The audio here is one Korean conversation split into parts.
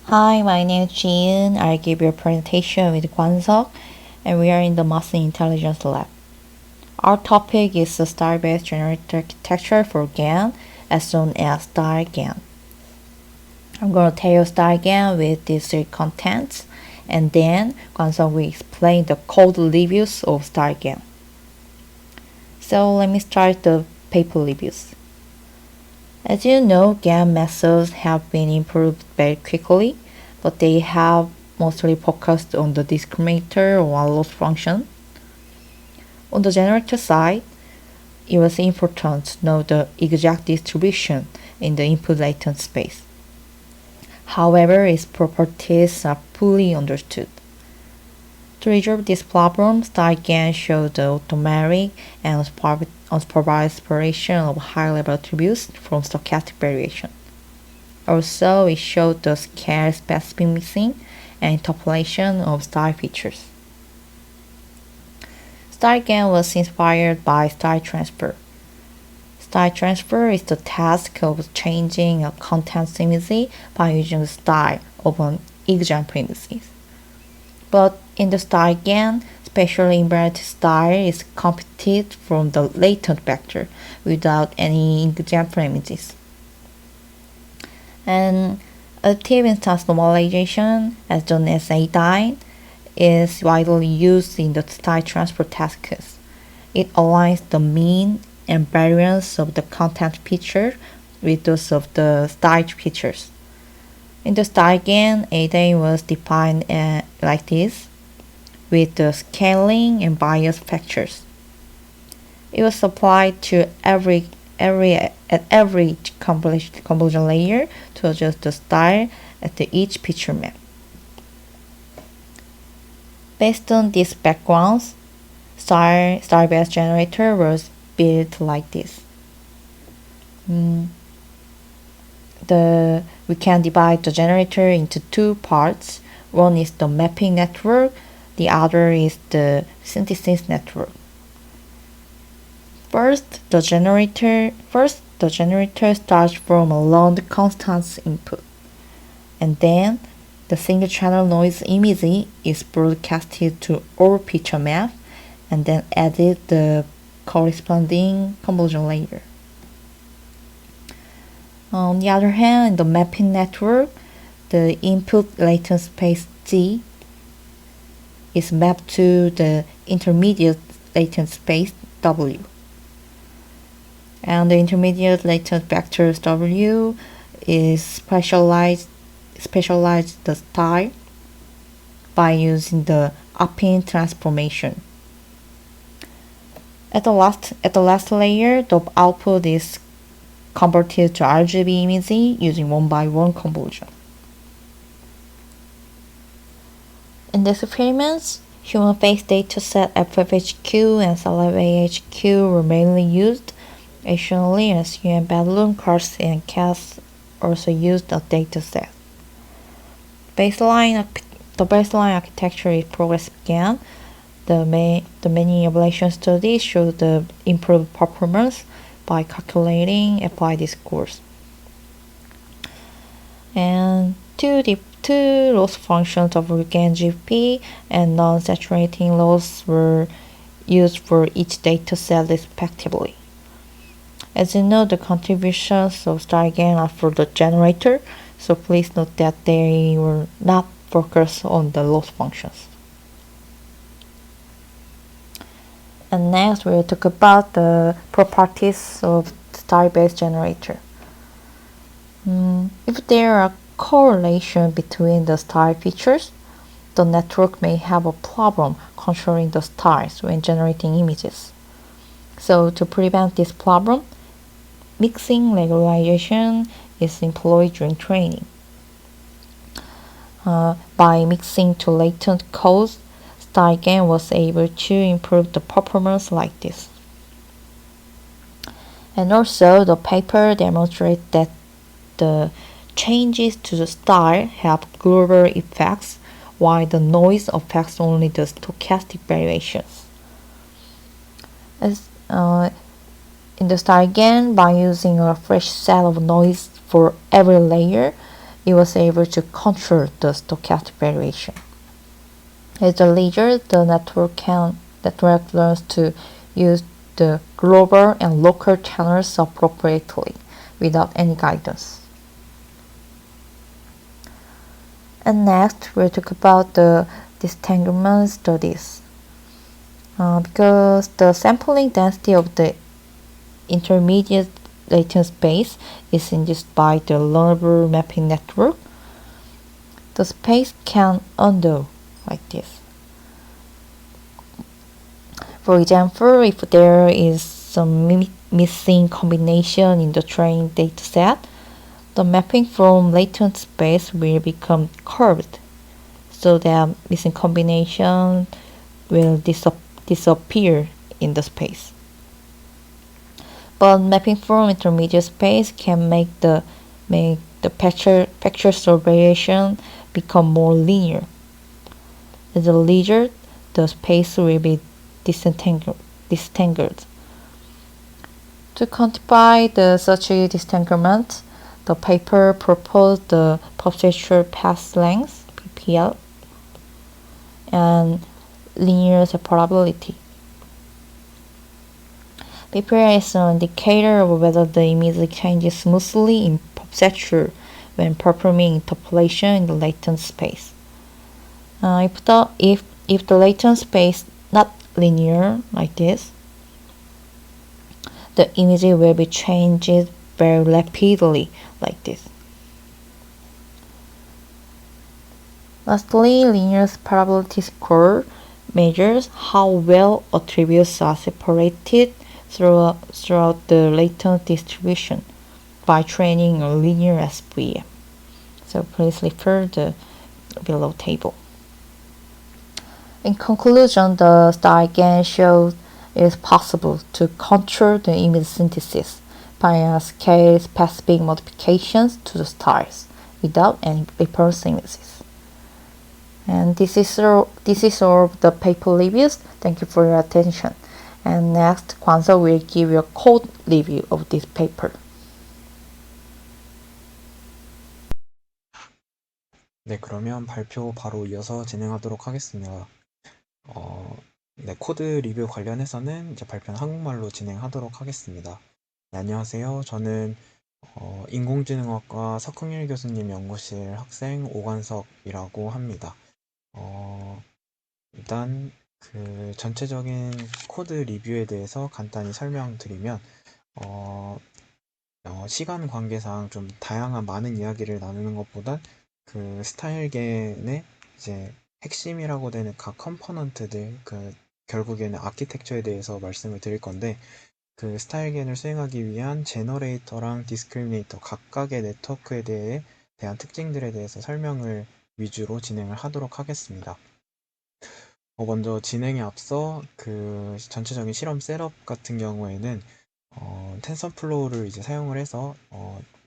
Hi, my name is Jian. I'll give you a presentation with Kwan-seok, and we are in the Machine Intelligence Lab. Our topic is the star-based generator architecture for GAN, as known as StarGAN. I'm going to tell you StarGAN with these three contents, and then Kwan-seok will explain the code reviews of StarGAN. So let me start the paper reviews. As you know, GAN methods have been improved very quickly, but they have mostly focused on the discriminator or loss function. On the generator side, it was important to know the exact distribution in the input latent space. However, its properties are fully understood. To resolve this problem, StarGAN showed the automatic and unsupervised separation of high-level attributes from stochastic variation. Also, it showed the scale-specific mixing and interpolation of star features. StarGAN was inspired by star transfer. Star transfer is the task of changing a contents image by using the style of an example image. But in the StarGAN, spatially invariant style is computed from the latent vector without any example images. And additive instance normalization, as known as ADINE, is widely used in the style transfer tasks. It aligns the mean and variance of the content feature with those of the style features. In the StarGAN, ADINE was defined like this, with the scaling and bias factors. It was applied to every convolution layer to adjust the style at each picture map. Based on these backgrounds, star-based generator was built like this. We can divide the generator into two parts. One is the mapping network, the other is the synthesis network. First, the generator starts from a long constant input, and then the single channel noise image is broadcasted to all picture map, and then added the corresponding convolution layer. On the other hand, in the mapping network, the input latent space G is mapped to the intermediate latent space W. And the intermediate latent vectors W is specialized the style by using the affine transformation. At the last layer, the output is converted to RGB image using 1x1 convolution. In this experiments, human face dataset FFHQ and SLAHQ were mainly used. Additionally, SU and Bedroom, CARS, and CAS also used the dataset. The baseline architecture is progressive GAN. The many evaluation studies show the improved performance by calculating applied scores. And two loss functions of GAN GP and non-saturating loss were used for each dataset respectively. As you know, the contributions of StarGAN are for the generator, so please note that they were not focused on the loss functions. And next, we'll talk about the properties of star-based generator. If there are correlation between the star features, the network may have a problem controlling the stars when generating images. So to prevent this problem, mixing regularization is employed during training. By mixing two latent codes, StarGAN was able to improve the performance like this. And also, the paper demonstrates that the changes to the star have global effects, while the noise affects only the stochastic variations. In the StarGAN, by using a fresh set of noise for every layer, it was able to control the stochastic variation. As a leader, the network learns to use the global and local channels appropriately without any guidance. And next, we'll talk about the disentanglement studies. Because the sampling density of the intermediate latent space is induced by the learnable mapping network, the space can undo like this. For example, if there is some missing combination in the training dataset, the mapping from latent space will become curved, so that missing combination will disappear in the space. But mapping from intermediate space can make the picture variation become more linear. As a result, the space will be disentangled. To quantify such disentanglement, the paper proposed the perceptual path length and linear separability. PPL is an indicator of whether the image changes smoothly in perceptual when performing interpolation in the latent space. If the latent space not linear like this, the image will be changed very rapidly like this. Lastly, linear separability score measures how well attributes are separated throughout the latent distribution by training a linear SVM. So please refer the below table. In conclusion, the star GAN shows it is possible to control the image synthesis by scale-specific modifications to the stars without any reference images. And this is all of the paper reviews. Thank you for your attention. And next, Kwanso will give you a code review of this paper. 네, 그러면 발표 바로 이어서 진행하도록 하겠습니다. 네, 코드 리뷰 관련해서는 이제 발표는 한국말로 진행하도록 하겠습니다. 네, 안녕하세요. 저는 인공지능학과 석흥일 교수님 연구실 학생 오관석이라고 합니다. 일단 그 전체적인 코드 리뷰에 대해서 간단히 설명드리면 시간 관계상 좀 다양한 많은 이야기를 나누는 것보단 그 스타일겐의 이제 핵심이라고 되는 각 컴포넌트들, 결국에는 아키텍처에 대해서 말씀을 드릴 건데, 그 스타일겐을 수행하기 위한 제너레이터랑 디스크리미네이터 각각의 네트워크에 대한 특징들에 대해서 설명을 위주로 진행을 하도록 하겠습니다. 먼저 진행에 앞서 그 전체적인 실험 셋업 같은 경우에는 텐서플로우를 이제 사용을 해서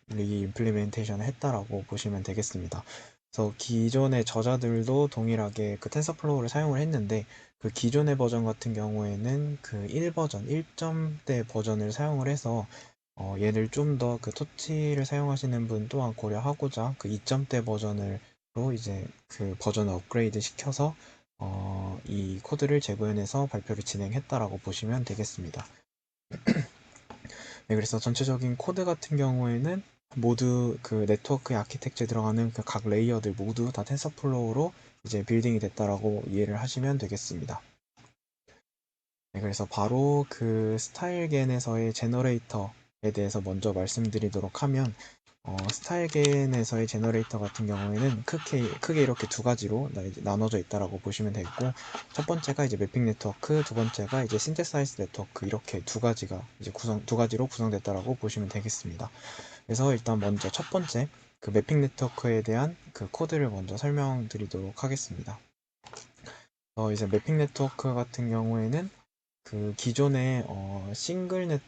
리임플리멘테이션을 했다라고 보시면 되겠습니다. 그래서 기존의 저자들도 동일하게 그 텐서플로우를 사용을 했는데, 그 기존의 버전 같은 경우에는 그 1버전, 1점대 버전을 사용을 해서 얘를 좀 더 그 토치를 사용하시는 분 또한 고려하고자 그 2점대 버전으로 이제 그 버전을 업그레이드 시켜서 이 코드를 재구현해서 발표를 진행했다라고 보시면 되겠습니다. 네, 그래서 전체적인 코드 같은 경우에는 모두 그 네트워크의 아키텍처에 들어가는 그 각 레이어들 모두 다 텐서플로우로 이제 빌딩이 됐다라고 이해를 하시면 되겠습니다. 네, 그래서 바로 그 스타일겐에서의 제너레이터에 대해서 먼저 말씀드리도록 하면, 스타일겐에서의 제너레이터 같은 경우에는 크게 이렇게 두 가지로 나눠져 있다라고 보시면 되겠고, 첫 번째가 이제 매핑 네트워크, 두 번째가 이제 신테사이즈 네트워크, 이렇게 두 가지가 이제 두 가지로 구성됐다라고 보시면 되겠습니다. 그래서 일단 먼저 첫 번째 그 매핑 네트워크에 대한 그 코드를 먼저 설명드리도록 하겠습니다. 이제 매핑 네트워크 같은 경우에는 그 기존의 싱글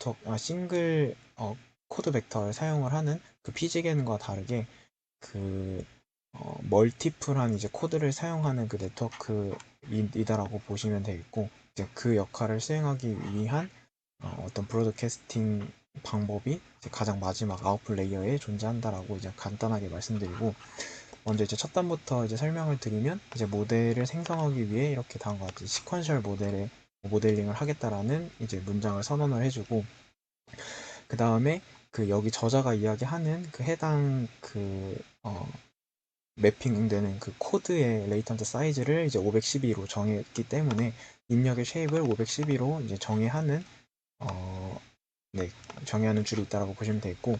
코드 벡터를 사용을 하는 그 피지겐과 다르게 그 멀티플한 이제 코드를 사용하는 그 네트워크이다라고 보시면 되겠고, 이제 그 역할을 수행하기 위한 어떤 브로드캐스팅 방법이 이제 가장 마지막 아웃풋 레이어에 존재한다라고 이제 간단하게 말씀드리고, 먼저 이제 첫 단부터 이제 설명을 드리면, 이제 모델을 생성하기 위해 이렇게 다음과 같이 시퀀셜 모델에 모델링을 하겠다라는 이제 문장을 선언을 해주고, 그 다음에 그 여기 저자가 이야기하는 그 해당 매핑되는 그 코드의 레이턴트 사이즈를 이제 512로 정했기 때문에 입력의 쉐입을 512로 이제 어, 네, 정의하는 줄이 있다라고 보시면 되겠고,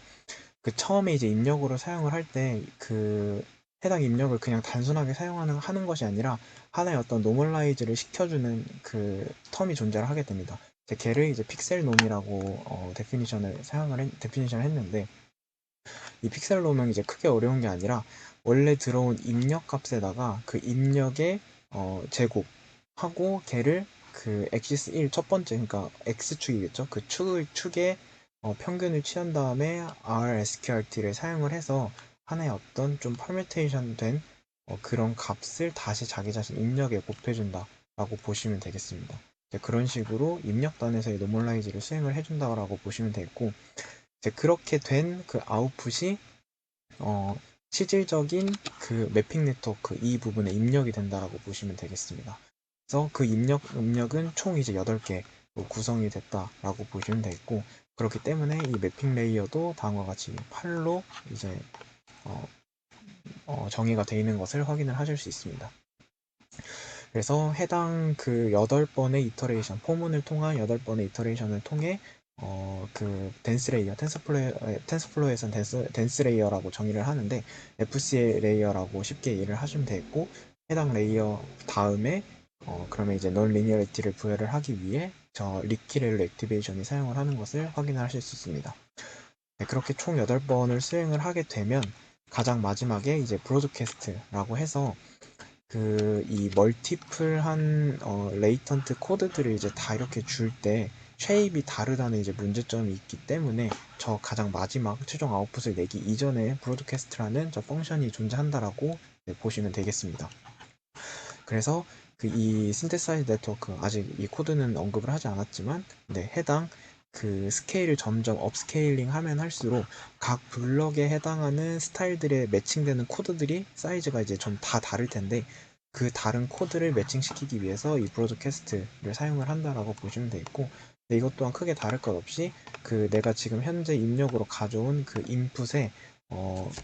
그 처음에 이제 입력으로 사용을 할 때 그 해당 입력을 그냥 단순하게 하는 것이 아니라 하나의 어떤 노멀라이즈를 시켜주는 그 텀이 존재를 하게 됩니다. 걔를 이제 픽셀 놈이라고 데피니션을 했는데, 이 픽셀 놈은 이제 크게 어려운 게 아니라 원래 들어온 입력 값에다가 그 입력의 제곱하고 걔를 그 엑시스 1 첫 번째, 그러니까 x축이겠죠. 그 축의 평균을 취한 다음에 rsqrt를 사용을 해서 하나의 어떤 좀 퍼뮤테이션 된 그런 값을 다시 자기 자신 입력에 곱해준다 라고 보시면 되겠습니다. 그런 식으로 입력단에서의 노멀라이즈를 수행을 해준다라고 보시면 되겠고, 이제 그렇게 된 그 아웃풋이 실질적인 그 매핑 네트워크 이 부분에 입력이 된다라고 보시면 되겠습니다. 그래서 그 입력은 총 이제 8개로 구성이 됐다라고 보시면 되겠고, 그렇기 때문에 이 매핑 레이어도 다음과 같이 8로 이제 정의가 되어 있는 것을 확인을 하실 수 있습니다. 그래서 해당 그 8번의 이터레이션, 포문을 통한 8번의 이터레이션을 통해 그 덴스 레이어, 텐서플로우에서는 덴스 레이어라고 정의를 하는데 FCA 레이어라고 쉽게 이해를 하시면 되겠고, 해당 레이어 다음에 그러면 이제 넌 리니어리티를 부여를 하기 위해 저 리키렐로 액티베이션이 사용을 하는 것을 확인하실 수 있습니다. 네, 그렇게 총 8번을 수행을 하게 되면 가장 마지막에 이제 브로드캐스트라고 해서 이 멀티플한 레이턴트 코드들을 이제 다 이렇게 줄 때 쉐입이 다르다는 이제 문제점이 있기 때문에 저 가장 마지막 최종 아웃풋을 내기 이전에 브로드캐스트라는 저 펑션이 존재한다라고 보시면 되겠습니다. 그래서 이 신테사이즈 네트워크, 아직 이 코드는 언급을 하지 않았지만 해당 그 스케일을 점점 업스케일링 하면 할수록 각 블럭에 해당하는 스타일들에 매칭되는 코드들이 사이즈가 이제 좀 다 다를 텐데, 그 다른 코드를 매칭시키기 위해서 이 브로드캐스트를 사용을 한다라고 보시면 되겠고, 이것 또한 크게 다를 것 없이 그 내가 지금 현재 입력으로 가져온 그 인풋에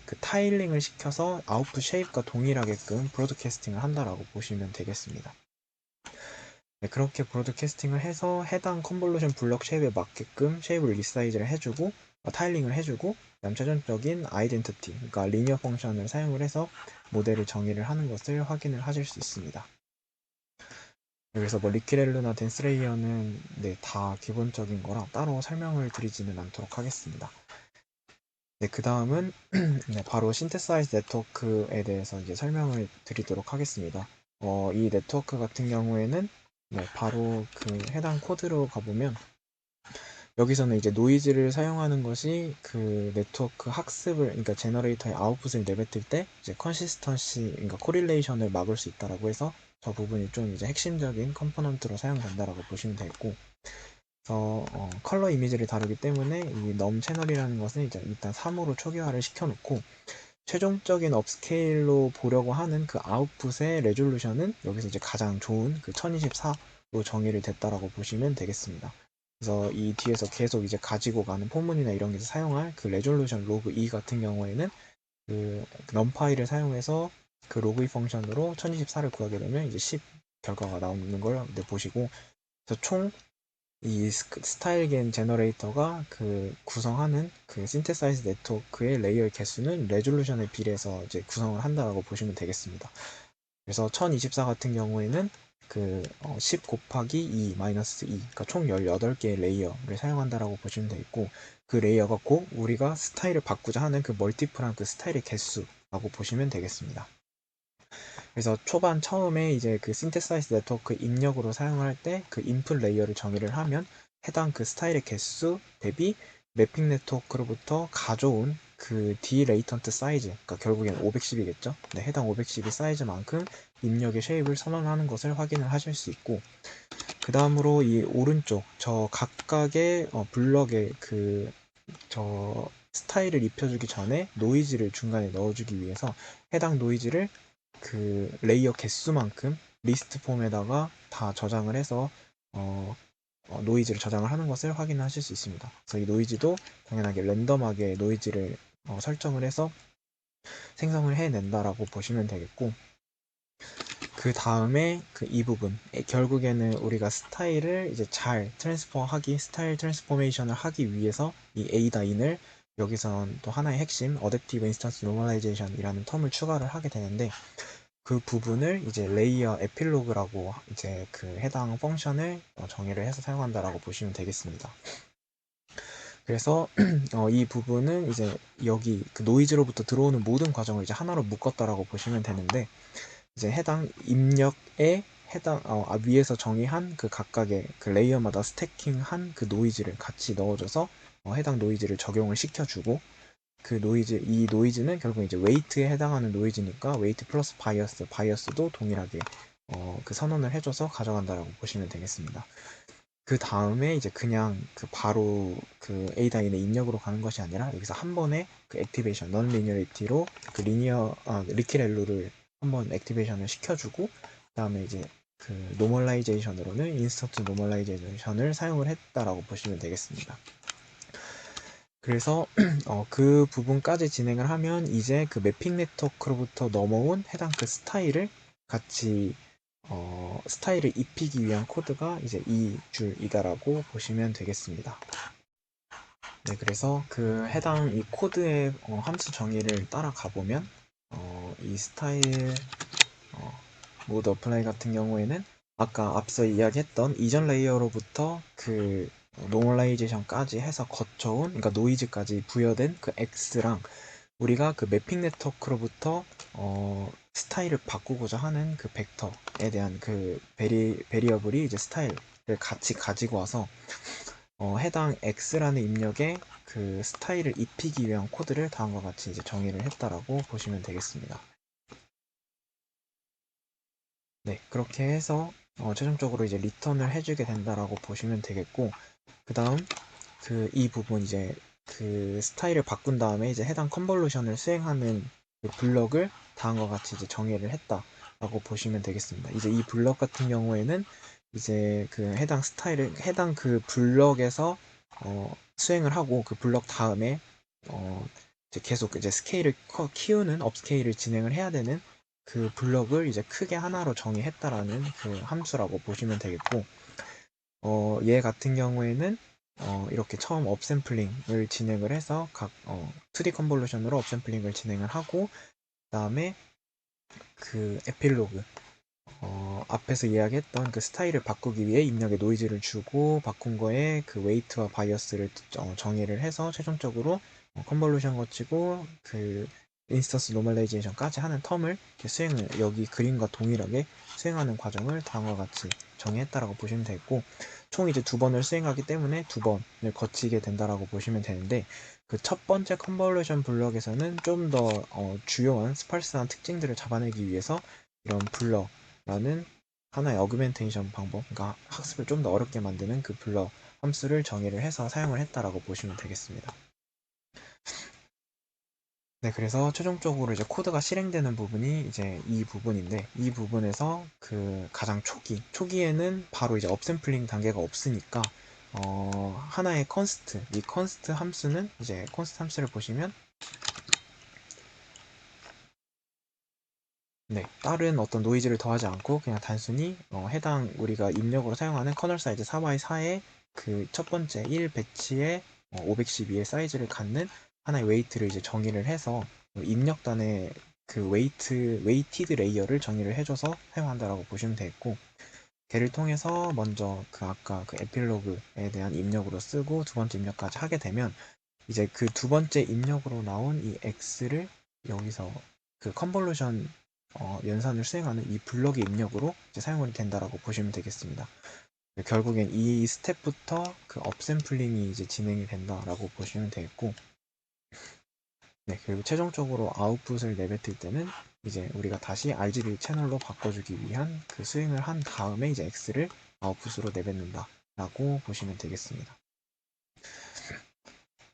그 타일링을 시켜서 아웃풋 쉐입과 동일하게끔 브로드캐스팅을 한다라고 보시면 되겠습니다. 네, 그렇게 브로드캐스팅을 해서 해당 컨볼루션 블럭 쉐입에 맞게끔 쉐입을 리사이즈를 해주고 타일링을 해주고, 그다음 최종적인 아이덴티티, 그러니까 리니어 펑션을 사용을 해서 모델을 정의를 하는 것을 확인을 하실 수 있습니다. 그래서 뭐 리키렐루나 덴스레이어는 다 기본적인 거라 따로 설명을 드리지는 않도록 하겠습니다. 네, 그 다음은 바로 신테사이즈 네트워크에 대해서 이제 설명을 드리도록 하겠습니다. 이 네트워크 같은 경우에는 바로 그 해당 코드로 가보면, 여기서는 이제 노이즈를 사용하는 것이 그 네트워크 학습을, 그러니까 제너레이터의 아웃풋을 내뱉을 때 이제 컨시스턴시, 그러니까 코릴레이션을 막을 수 있다라고 해서 저 부분이 좀 이제 핵심적인 컴포넌트로 사용된다라고 보시면 되겠고, 컬러 이미지를 다루기 때문에 이 넘 채널이라는 것은 이제 일단 3으로 초기화를 시켜놓고, 최종적인 업스케일로 보려고 하는 그 아웃풋의 레졸루션은 여기서 이제 가장 좋은 그 1024로 정의를 됐다라고 보시면 되겠습니다. 그래서 이 뒤에서 계속 이제 가지고 가는 포문이나 이런 게 사용할 그 레졸루션 로그 2 같은 경우에는 그 넘파이를 사용해서 그 로그 2 펑션으로 1024를 구하게 되면 이제 10 결과가 나오는 걸 보시고, 그래서 총 이 스타일겐 제너레이터가 그 구성하는 그 신테사이즈 네트워크의 레이어의 개수는 레졸루션에 비례해서 이제 구성을 한다라고 보시면 되겠습니다. 그래서 1024 같은 경우에는 그 10 곱하기 2 마이너스 2, 그러니까 총 18개의 레이어를 사용한다라고 보시면 되겠고, 그 레이어가 곧 우리가 스타일을 바꾸자 하는 그 멀티플한 그 스타일의 개수라고 보시면 되겠습니다. 그래서 초반 처음에 이제 그 신테사이즈 네트워크 입력으로 사용을 할 때 그 인풋 레이어를 정의를 하면 해당 그 스타일의 개수 대비 매핑 네트워크로부터 가져온 그 D 레이턴트 사이즈, 그러니까 결국엔 510이겠죠. 네, 해당 512 사이즈만큼 입력의 쉐입을 선언하는 것을 확인을 하실 수 있고, 그 다음으로 이 오른쪽 저 각각의 블럭에 저 스타일을 입혀주기 전에 노이즈를 중간에 넣어주기 위해서 해당 노이즈를 그 레이어 개수만큼 리스트 폼에다가 다 저장을 해서 노이즈를 저장을 하는 것을 확인하실 수 있습니다. 그래서 이 노이즈도 당연하게 랜덤하게 노이즈를 설정을 해서 생성을 해낸다라고 보시면 되겠고, 그 다음에 그 이 부분 결국에는 우리가 스타일을 이제 잘 트랜스포하기 스타일 트랜스포메이션을 하기 위해서 이 A다인을 여기선 또 하나의 핵심 어댑티브 인스턴스 노멀라이제이션이라는 텀을 추가를 하게 되는데, 그 부분을 이제 레이어 에필로그라고 이제 그 해당 펑션을 정의를 해서 사용한다라고 보시면 되겠습니다. 그래서 이 부분은 이제 여기 그 노이즈로부터 들어오는 모든 과정을 이제 하나로 묶었다라고 보시면 되는데, 이제 해당 입력에 해당 위에서 정의한 그 각각의 그 레이어마다 스태킹한 그 노이즈를 같이 넣어줘서 해당 노이즈를 적용을 시켜주고, 그 노이즈 이 노이즈는 결국 이제 웨이트에 해당하는 노이즈니까 웨이트 플러스 바이어스도 동일하게 그 선언을 해줘서 가져간다라고 보시면 되겠습니다. 그 다음에 이제 그냥 그 바로 그 A다인의 입력으로 가는 것이 아니라 여기서 한 번에 그 액티베이션 넌 리니어리티로 그 리키렐로를 한번 액티베이션을 시켜주고, 그 다음에 이제 그 노멀라이제이션으로는 인스턴트 노멀라이제이션을 사용을 했다라고 보시면 되겠습니다. 그래서 그 부분까지 진행을 하면 이제 그 매핑 네트워크로부터 넘어온 해당 그 스타일을 같이 스타일을 입히기 위한 코드가 이제 이 줄이다라고 보시면 되겠습니다. 네, 그래서 그 해당 이 코드의 함수 정의를 따라가 보면 이 스타일 모드 어플라이 같은 경우에는 아까 앞서 이야기했던 이전 레이어로부터 그 노멀라이제이션까지 해서 거쳐온, 그러니까 노이즈까지 부여된 그 X랑 우리가 그 매핑 네트워크로부터 스타일을 바꾸고자 하는 그 벡터에 대한 그 베리어블이 이제 스타일을 같이 가지고 와서 해당 X라는 입력에 그 스타일을 입히기 위한 코드를 다음과 같이 이제 정의를 했다라고 보시면 되겠습니다. 네, 그렇게 해서 최종적으로 이제 리턴을 해주게 된다라고 보시면 되겠고, 그 다음 그 이 부분 이제 그 스타일을 바꾼 다음에 이제 해당 컨볼루션을 수행하는 그 블럭을 다음과 같이 이제 정의를 했다라고 보시면 되겠습니다. 이제 이 블럭 같은 경우에는 이제 그 해당 스타일을 해당 그 블럭에서 수행을 하고, 그 블럭 다음에 이제 계속 이제 스케일을 키우는 업스케일을 진행을 해야 되는 그 블럭을 이제 크게 하나로 정의했다라는 그 함수라고 보시면 되겠고, 얘 같은 경우에는 이렇게 처음 업샘플링을 진행을 해서 각 2D 컨볼루션으로 업샘플링을 진행을 하고, 그 다음에 그 에필로그 앞에서 이야기했던 그 스타일을 바꾸기 위해 입력에 노이즈를 주고 바꾼 거에 그 웨이트와 바이어스를 정의를 해서 최종적으로 컨볼루션 거치고 그 인스턴스 노멀라이제이션까지 하는 텀을 수행을 여기 그림과 동일하게 수행하는 과정을 다음과 같이 정의했다라고 보시면 되겠고, 총 이제 두 번을 수행하기 때문에 두 번을 거치게 된다라고 보시면 되는데, 그 첫 번째 컨볼루션 블럭에서는 좀 더 주요한 스팔스한 특징들을 잡아내기 위해서 이런 블럭라는 하나의 어그멘테이션 방법, 그러니까 학습을 좀 더 어렵게 만드는 그 블럭 함수를 정의를 해서 사용을 했다라고 보시면 되겠습니다. 네, 그래서 최종적으로 이제 코드가 실행되는 부분이 이제 이 부분인데, 이 부분에서 그 가장 초기에는 바로 이제 업샘플링 단계가 없으니까 하나의 이 컨스트 함수는 이제 컨스트 함수를 보시면 네, 다른 어떤 노이즈를 더하지 않고 그냥 단순히 해당 우리가 입력으로 사용하는 커널 사이즈 4x4의 그 첫 번째 1 배치의 512의 사이즈를 갖는 하나의 웨이트를 이제 정의를 해서 입력단의 그 웨이티드 레이어를 정의를 해줘서 사용한다라고 보시면 되겠고, 걔를 통해서 먼저 그 아까 그 에필로그에 대한 입력으로 쓰고 두 번째 입력까지 하게 되면 이제 그 두 번째 입력으로 나온 이 X를 여기서 그 컨볼루션 연산을 수행하는 이 블럭의 입력으로 이제 사용이 된다라고 보시면 되겠습니다. 결국엔 이 스텝부터 그 업샘플링이 이제 진행이 된다라고 보시면 되겠고, 네, 그리고 최종적으로 아웃풋을 내뱉을 때는 이제 우리가 다시 RGB 채널로 바꿔주기 위한 그 스윙을 한 다음에 이제 X를 아웃풋으로 내뱉는다 라고 보시면 되겠습니다.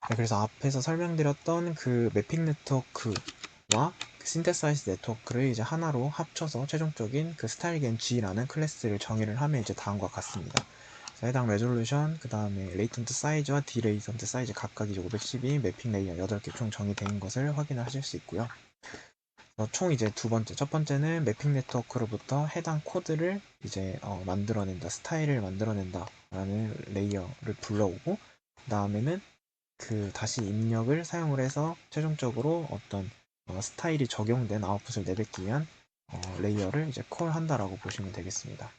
네, 그래서 앞에서 설명드렸던 그 매핑 네트워크와 신테사이즈 네트워크를 이제 하나로 합쳐서 최종적인 그 스타일겐 G라는 클래스를 정의를 하면 이제 다음과 같습니다. 해당 레졸루션, 그 다음에 레이턴트 사이즈와 디레이턴트 사이즈 각각 이제 512 매핑 레이어 8개 총 정의된 것을 확인을 하실 수 있고요. 총 이제 두 번째, 첫 번째는 매핑 네트워크로부터 해당 코드를 이제 만들어낸다, 스타일을 만들어낸다 라는 레이어를 불러오고, 그 다음에는 그 다시 입력을 사용을 해서 최종적으로 어떤 스타일이 적용된 아웃풋을 내뱉기 위한 레이어를 이제 콜한다라고 보시면 되겠습니다.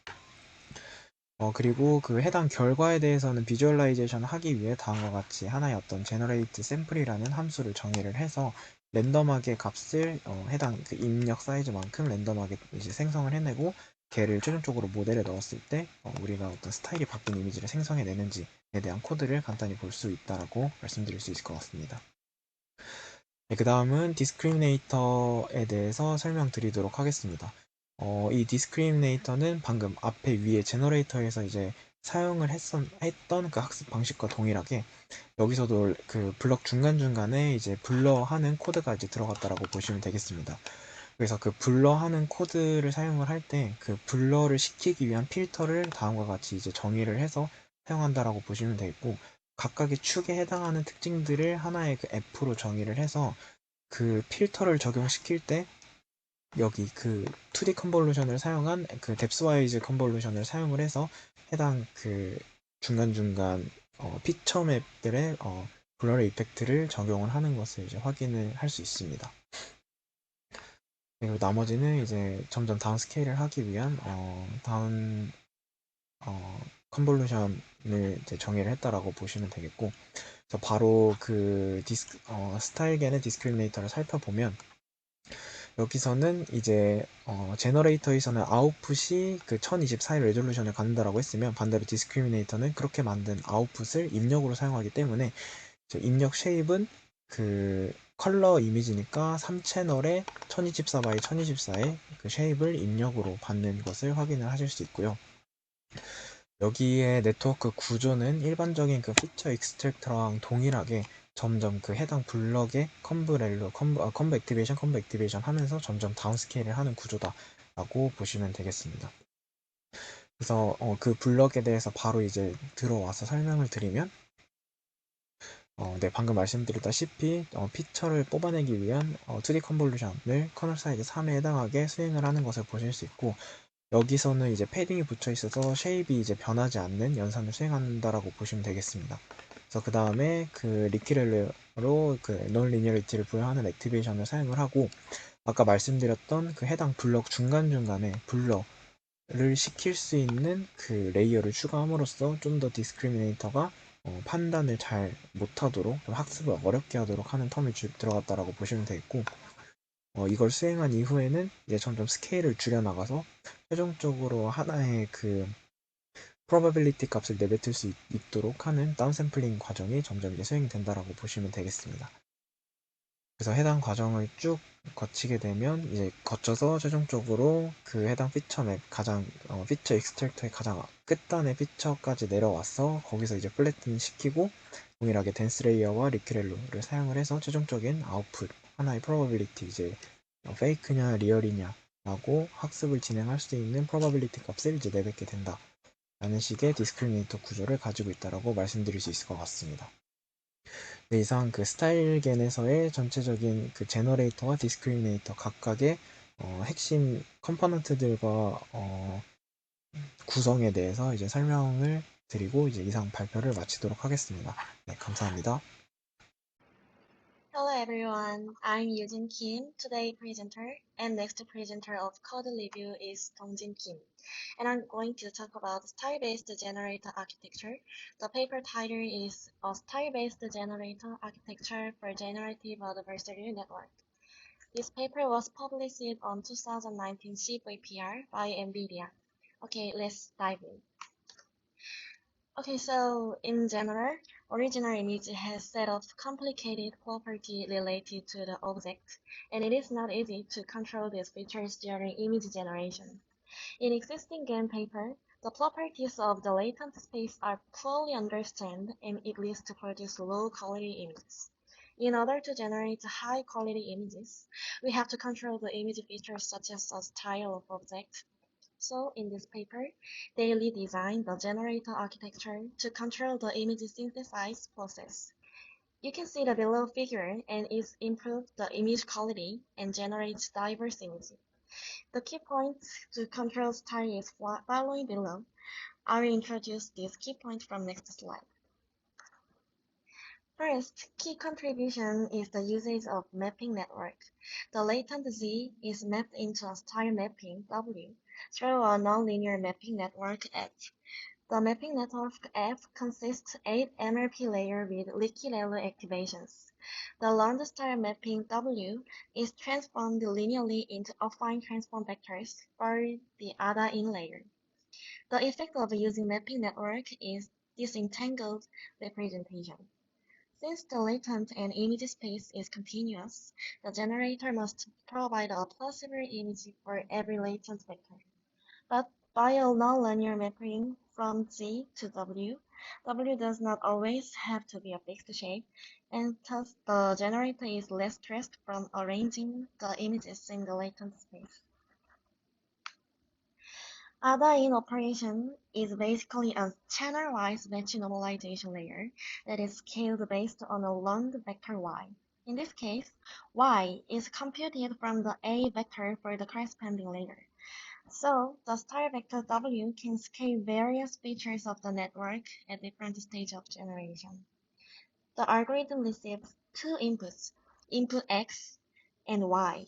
그리고 그 해당 결과에 대해서는 비주얼라이제이션 하기 위해 다음과 같이 하나의 어떤 generate sample이라는 함수를 정의를 해서 랜덤하게 값을 해당 그 입력 사이즈만큼 랜덤하게 이제 생성을 해내고 걔를 최종적으로 모델에 넣었을 때 우리가 어떤 스타일이 바뀐 이미지를 생성해내는지에 대한 코드를 간단히 볼 수 있다라고 말씀드릴 수 있을 것 같습니다. 네, 그 다음은 디스크리미네이터에 대해서 설명드리도록 하겠습니다. 이 디스크리미네이터는 방금 앞에 위에 제너레이터에서 이제 사용을 했던 그 학습 방식과 동일하게 여기서도 그 블럭 중간중간에 이제 블러하는 코드가 이제 들어갔다라고 보시면 되겠습니다. 그래서 그 블러하는 코드를 사용을 할 때 그 블러를 시키기 위한 필터를 다음과 같이 이제 정의를 해서 사용한다라고 보시면 되겠고, 각각의 축에 해당하는 특징들을 하나의 그 F로 정의를 해서 그 필터를 적용시킬 때 여기 그 2D 컨볼루션을 사용한 그 뎁스와이즈 컨볼루션을 사용을 해서 해당 그 중간중간 피처 맵들의 블러의 이펙트를 적용을 하는 것을 이제 확인을 할 수 있습니다. 그리고 나머지는 이제 점점 다운 스케일을 하기 위한 다운 컨볼루션을 이제 정의를 했다라고 보시면 되겠고, 그래서 바로 그 스타일겐의 디스크리미네이터를 살펴보면 여기서는 이제 제너레이터에서는 아웃풋이 그 1024의 레졸루션을 갖는다라고 했으면 반대로 디스크리미네이터는 그렇게 만든 아웃풋을 입력으로 사용하기 때문에 입력 쉐입은 그 컬러 이미지니까 3채널에 1024 x 1024의 그 쉐입을 입력으로 받는 것을 확인을 하실 수 있고요. 여기에 네트워크 구조는 일반적인 그 피처 익스트랙터랑 동일하게 점점 그 해당 블럭의 컴브 액티베이션 하면서 점점 다운스케일을 하는 구조다라고 보시면 되겠습니다. 그래서 그 블럭에 대해서 바로 이제 들어와서 설명을 드리면 네, 방금 말씀드렸다시피 피처를 뽑아내기 위한 2D 컨볼루션을 커널 사이즈 3에 해당하게 수행을 하는 것을 보실 수 있고, 여기서는 이제 패딩이 붙여 있어서 쉐입이 이제 변하지 않는 연산을 수행한다라고 보시면 되겠습니다. 그래서 그 다음에 그 리퀴렐러로 그 논리니어리티를 부여하는 액티베이션을 사용을 하고, 아까 말씀드렸던 그 해당 블럭 중간중간에 블러를 시킬 수 있는 그 레이어를 추가함으로써 좀 더 디스크리미네이터가 판단을 잘 못하도록 좀 학습을 어렵게 하도록 하는 텀이 들어갔다라고 보시면 되겠고, 이걸 수행한 이후에는 이제 점점 스케일을 줄여나가서 최종적으로 하나의 그 probability 값을 내뱉을 수 있도록 하는 다운샘플링 과정이 점점 이제 수행이 된다라고 보시면 되겠습니다. 그래서 해당 과정을 쭉 거치게 되면 이제 거쳐서 최종적으로 그 해당 피처 맵 가장 피처 익스트랙터의 가장 끝단의 피처까지 내려와서 거기서 이제 플래튼 시키고 동일하게 댄스 레이어와 리퀴렐로를 사용을 해서 최종적인 아웃풋 하나의 probability 이제 페이크냐 리얼이냐 라고 학습을 진행할 수 있는 probability 값을 이제 내뱉게 된다 라는 식의 디스크리미네이터 구조를 가지고 있다라고 말씀드릴 수 있을 것 같습니다. 네, 이상 그 스타일겐에서의 전체적인 그 제너레이터와 디스크리미네이터 각각의 핵심 컴포넌트들과 구성에 대해서 이제 설명을 드리고 이제 이상 발표를 마치도록 하겠습니다. 네, 감사합니다. Hello everyone, I'm Eugene Kim, today presenter, and next presenter of Code Review is Dongjin Kim. And I'm going to talk about style-based generator architecture. The paper title is A Style-based Generator Architecture for Generative Adversarial Network. This paper was published on 2019 CVPR by NVIDIA. Okay, let's dive in. Okay, so in general, original image has set of complicated property related to the object, and it is not easy to control these features during image generation. In existing game paper, The properties of the latent space are poorly understood, and it leads to produce low-quality images. In order to generate high-quality images, we have to control the image features such as the style of object. So, in this paper, Daly designed the generator architecture to control the image synthesis process. You can see the below figure, and it improves the image quality and generates diverse images. The key points to control style is following below. I will introduce these key points from next slide. First, key contribution is the usage of mapping network. The latent Z is mapped into a style mapping W through a nonlinear mapping network F. The mapping network F consists 8 MLP layers with leaky level activations. The learned style mapping W is transformed linearly into affine transform vectors for the ADA-in layer. The effect of using mapping network is disentangled representation. Since the latent and image space is continuous, the generator must provide a plausible image for every latent vector. But by a nonlinear mapping from Z to W, W does not always have to be a fixed shape, and thus the generator is less stressed from arranging the images in the latent space. ADA-in operation is basically a channel-wise match normalization layer that is scaled based on a learned vector y. In this case, y is computed from the A vector for the corresponding layer. So, the style vector W can scale various features of the network at different stages of generation. The algorithm receives two inputs, input X and Y.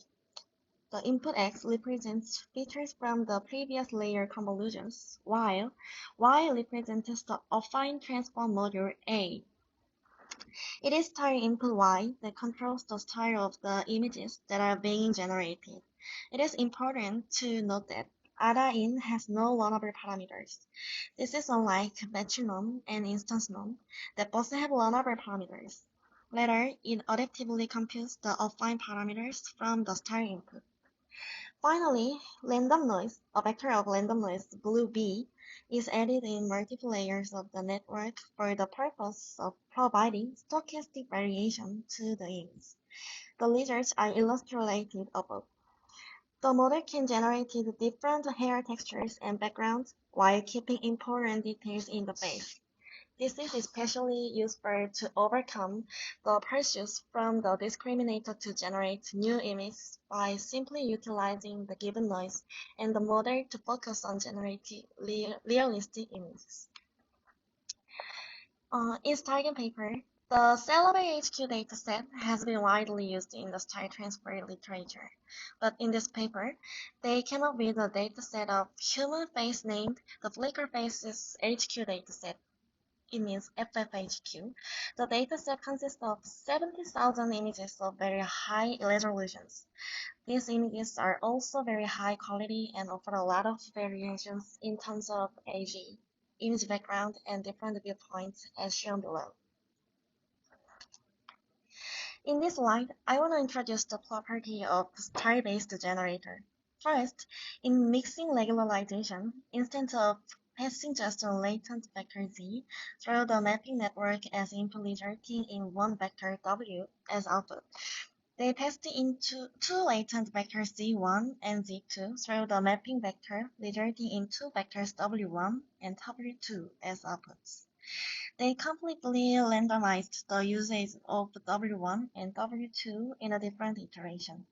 The input X represents features from the previous layer convolutions, while Y represents the affine transform module A. It is style input Y that controls the style of the images that are being generated. It is important to note that ADA-in has no learnable parameters. This is unlike metronome and instance nome that both have learnable parameters. Later, it adaptively computes the affine parameters from the style input. Finally, random noise, a vector of random noise, blue B, is added in multiple layers of the network for the purpose of providing stochastic variation to the image. The results are illustrated above. The model can generate different hair textures and backgrounds while keeping important details in the face. This is especially useful to overcome the pursuit from the discriminator to generate new images by simply utilizing the given noise and the model to focus on generating realistic images. In Steigen paper, the Celebi HQ dataset has been widely used in the style transfer literature, but in this paper, they came up with a dataset of human face named the Flickr Faces HQ dataset. It means FFHQ. The dataset consists of 70,000 images of very high resolutions. These images are also very high quality and offer a lot of variations in terms of AG, image background, and different viewpoints as shown below. In this slide, I want to introduce the property of style-based generator. First, in mixing regularization, instead of passing just a latent vector Z through the mapping network as input resulting in one vector W as output, they passed into two latent vectors Z1 and Z2 through the mapping vector resulting in two vectors W1 and W2 as outputs. They completely randomized the usage of W1 and W2 in a different iteration.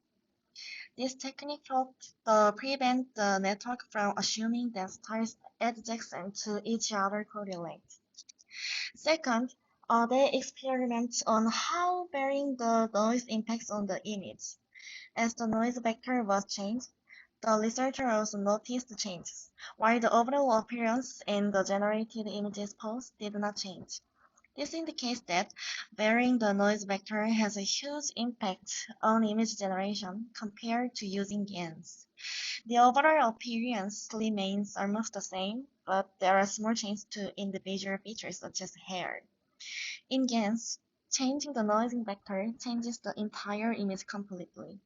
This technique helped prevent the network from assuming that styles adjacent to each other correlate. Second, they experiment on how varying the noise impacts on the image. As the noise vector was changed, the researcher also noticed changes, while the overall appearance in the generated images pose did not change. This indicates that varying the noise vector has a huge impact on image generation compared to using GANs. The overall appearance remains almost the same, but there are small changes to individual features such as hair. In GANs, changing the noise vector changes the entire image completely.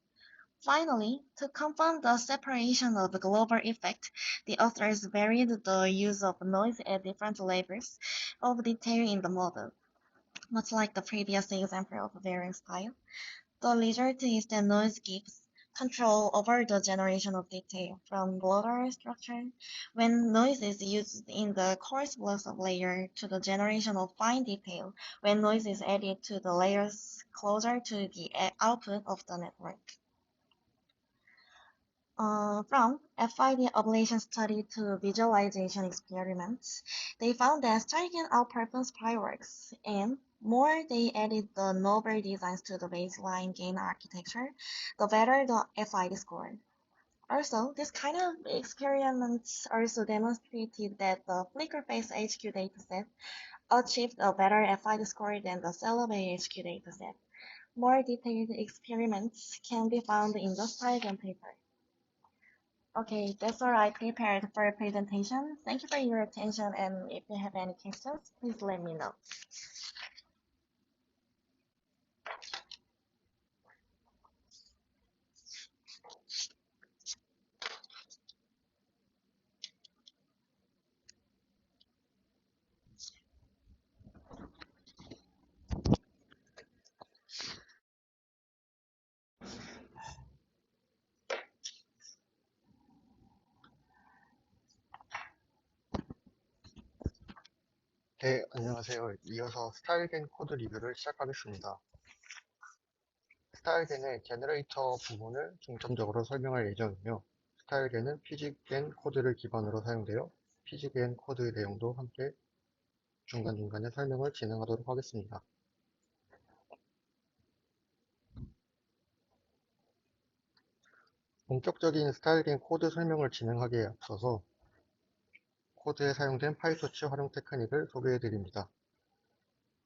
Finally, to confirm the separation of the global effect, the authors varied the use of noise at different levels of detail in the model, much like the previous example of varying style. The result is that noise gives control over the generation of detail from global structure when noise is used in the coarse blocks of layer to the generation of fine detail when noise is added to the layers closer to the output of the network. From FID ablation study to visualization experiments, they found that striking outperforms fireworks, and more they added the novel designs to the baseline gain architecture, the better the FID scored. Also, this kind of experiments also demonstrated that the FlickerFace HQ dataset achieved a better FID score than the Celebay HQ dataset. More detailed experiments can be found in the present paper. Okay, that's all I prepared for a presentation. Thank you for your attention, and if you have any questions, please let me know. 네, 안녕하세요. 이어서 스타일겐 코드 리뷰를 시작하겠습니다. 스타일겐의 제너레이터 부분을 중점적으로 설명할 예정이며, 스타일겐은 피직겐 코드를 기반으로 사용되어 피직겐 코드의 내용도 함께 중간중간에 설명을 진행하도록 하겠습니다. 본격적인 스타일겐 코드 설명을 진행하기에 앞서서 코드에 사용된 파이토치 활용 테크닉을 소개해드립니다.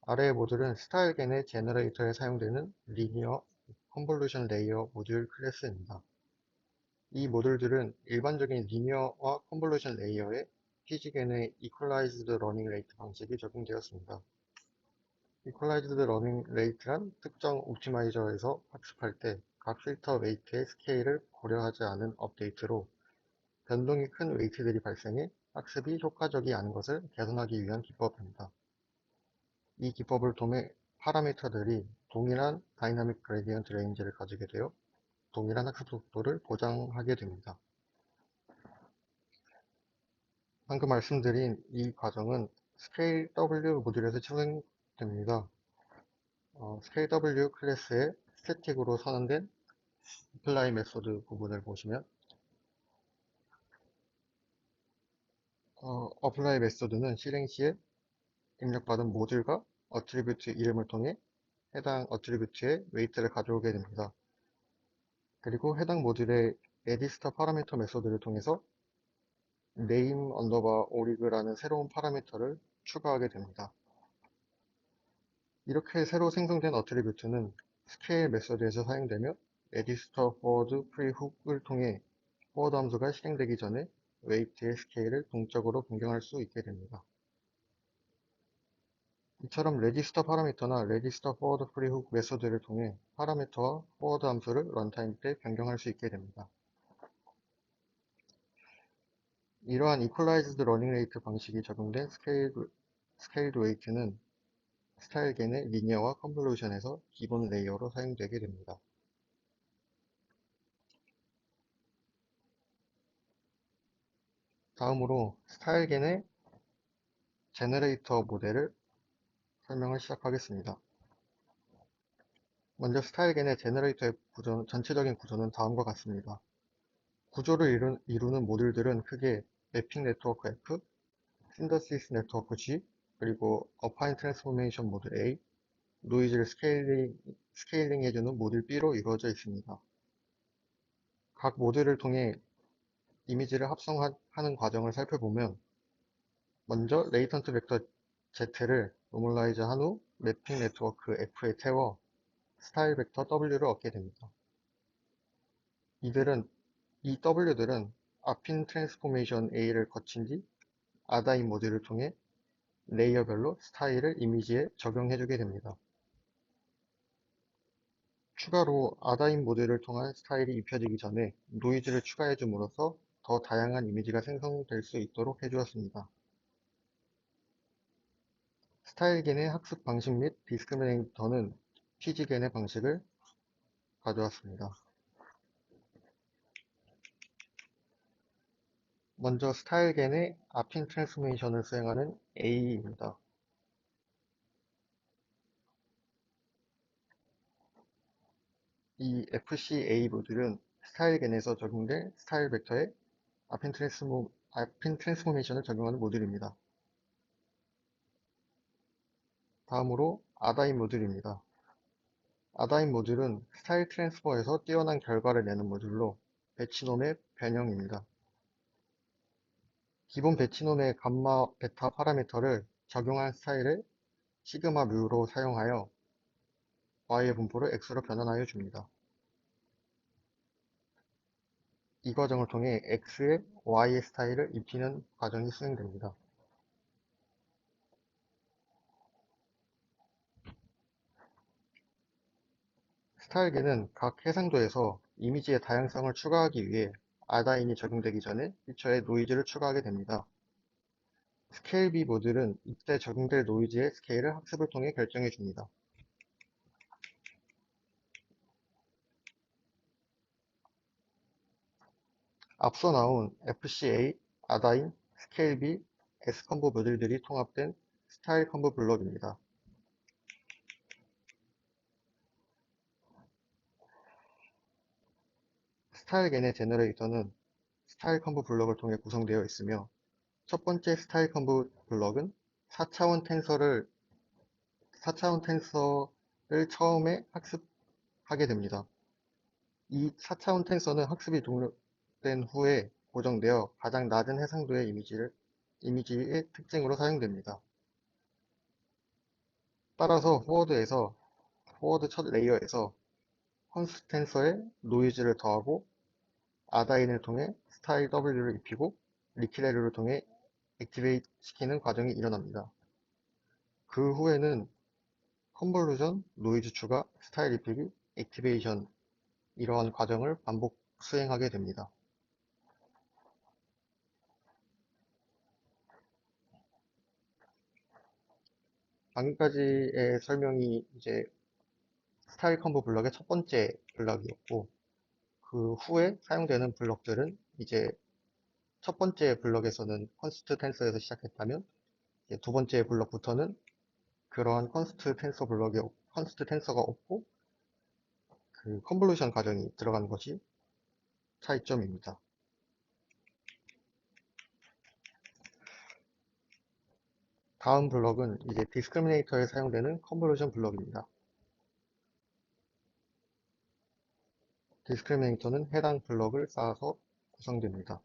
아래의 모듈은 스타일겐의 제너레이터에 사용되는 리니어 컨볼루션 레이어 모듈 클래스입니다. 이 모듈들은 일반적인 리니어와 컨볼루션 레이어에 피지겐의 이퀄라이즈드 러닝 레이트 방식이 적용되었습니다. 이퀄라이즈드 러닝 레이트란 특정 옵티마이저에서 학습할 때 각 필터 웨이트의 스케일을 고려하지 않은 업데이트로 변동이 큰 웨이트들이 발생해 학습이 효과적이 않은 것을 개선하기 위한 기법입니다. 이 기법을 통해 파라미터들이 동일한 다이나믹 그레디언트 레인지를 가지게 되어 동일한 학습 속도를 보장하게 됩니다. 방금 말씀드린 이 과정은 스케일 W 모듈에서 실행됩니다. 스케일 W 클래스의 스태틱으로 선언된 apply 메소드 부분을 보시면 apply 메소드는 실행 시에 입력받은 모듈과 어트리뷰트 이름을 통해 해당 어트리뷰트의 웨이트를 가져오게 됩니다. 그리고 해당 모듈의 에디스터 파라미터 메소드를 통해서 name 언더바 orig라는 새로운 파라미터를 추가하게 됩니다. 이렇게 새로 생성된 어트리뷰트는 스케일 메소드에서 사용되며 에디스터 forward prehook을 통해 forward 함수가 실행되기 전에 웨이트의 스케일을 동적으로 변경할 수 있게 됩니다. 이처럼 레지스터 파라미터나 레지스터 forward prehook 메소드를 통해 파라미터와 forward 함수를 런타임 때 변경할 수 있게 됩니다. 이러한 equalized running rate 방식이 적용된 scaled weight는 스타일겐의 리니어와 컨볼루션에서 기본 레이어로 사용되게 됩니다. 다음으로 스타일겐의 제너레이터 모델을 설명을 시작하겠습니다. 먼저 스타일겐의 제너레이터의 전체적인 구조는 다음과 같습니다. 구조를 이루는 모듈들은 크게 매핑 네트워크 F, 신더시스 네트워크 G, 그리고 어파인 트랜스포메이션 모듈 A, 노이즈를 스케일링 해주는 모듈 B로 이루어져 있습니다. 각 모듈을 통해 이미지를 합성하는 과정을 살펴보면 먼저 레이턴트 벡터 Z를 노멀라이즈 한 후 매핑 네트워크 F에 태워 스타일 벡터 W를 얻게 됩니다. 이 W들은 아핀 트랜스포메이션 A를 거친 뒤 아다인 모듈을 통해 레이어별로 스타일을 이미지에 적용해주게 됩니다. 추가로 아다인 모드를 통한 스타일이 입혀지기 전에 노이즈를 추가해 줌으로써 더 다양한 이미지가 생성될 수 있도록 해주었습니다. 스타일겐의 학습 방식 및 디스크리미네이터는 피지겐의 방식을 가져왔습니다. 먼저 스타일겐의 아핀 트랜스포메이션을 수행하는 A입니다. 이 FCA 모듈은 스타일겐에서 적용될 스타일 벡터에 아핀 트랜스포메이션을 적용하는 모듈입니다. 다음으로 아다인 모듈입니다. 아다인 모듈은 스타일 트랜스퍼에서 뛰어난 결과를 내는 모듈로 배치놈의 변형입니다. 기본 배치놈의 감마, 베타 파라미터를 적용한 스타일을 시그마 뮤로 사용하여 y의 분포를 x로 변환하여 줍니다. 이 과정을 통해 x에 y의 스타일을 입히는 과정이 수행됩니다. 스타일계는 각 해상도에서 이미지의 다양성을 추가하기 위해 아다인이 적용되기 전에 피처에 노이즈를 추가하게 됩니다. 스케일 B 모듈은 이때 적용될 노이즈의 스케일을 학습을 통해 결정해 줍니다. 앞서 나온 FCA, 아다인, 스케일 B, S컴브 모듈들이 통합된 스타일 컴브 블럭입니다. 스타일겐의 제너레이터는 스타일 컴브 블럭을 통해 구성되어 있으며 첫 번째 스타일 컴브 블럭은 4차원 텐서를 처음에 학습하게 됩니다. 이 4차원 텐서는 학습이 종료된 후에 고정되어 가장 낮은 해상도의 이미지의 특징으로 사용됩니다. 따라서 포워드 첫 레이어에서 컨스트 텐서에 노이즈를 더하고 아다인을 통해 스타일 W를 입히고 리키레르를 통해 액티베이트 시키는 과정이 일어납니다. 그 후에는 컨볼루션, 노이즈 추가, 스타일 입히기, 액티베이션 이러한 과정을 반복 수행하게 됩니다. 방금까지의 설명이 이제 스타일 컴보 블럭의 첫 번째 블럭이었고, 그 후에 사용되는 블럭들은 이제 첫 번째 블럭에서는 컨스트 텐서에서 시작했다면 이제 두 번째 블럭부터는 그러한 컨스트 텐서가 없고 그 컨볼루션 과정이 들어간 것이 차이점입니다. 다음 블럭은 이제 디스크리미네이터에 사용되는 컨볼루션 블럭입니다. 디스크리미네이터는 해당 블럭을 쌓아서 구성됩니다.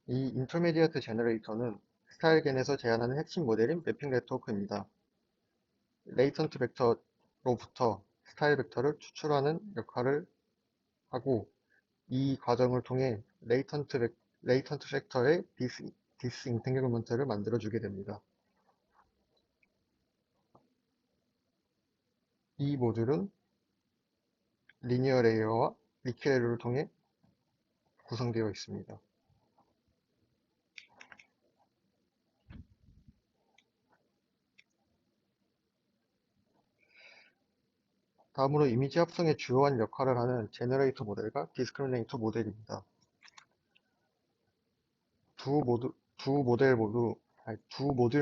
이 인터미디어트 제너레이터는 스타일겐에서 제안하는 핵심 모델인 매핑 네트워크입니다. 레이턴트 벡터로부터 스타일 벡터를 추출하는 역할을 하고 이 과정을 통해 레이턴트 벡터의 디스인테그먼트를 만들어주게 됩니다. 이 모듈은 리니어 레이어와 리키레르를 통해 구성되어 있습니다. 다음으로 이미지 합성의 주요한 역할을 하는 제너레이터 모델과 디스크리미네이터 모델입니다. 두 모듈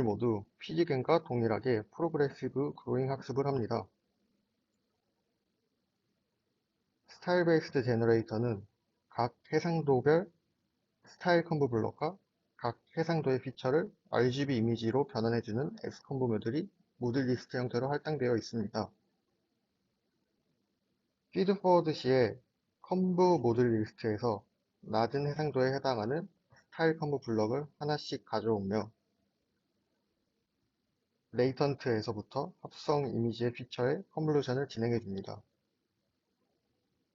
모두 피지겐과 동일하게 프로그레시브 그로잉 학습을 합니다. 스타일 베이스드 제너레이터는 각 해상도별 스타일 컴브 블럭과 각 해상도의 피처를 RGB 이미지로 변환해주는 S컴브 모듈 리스트 형태로 할당되어 있습니다. 피드포워드 시에 컴브 모듈 리스트에서 낮은 해상도에 해당하는 스타일 컴브 블럭을 하나씩 가져오며 레이턴트에서부터 합성 이미지의 피처의 컨볼루션을 진행해 줍니다.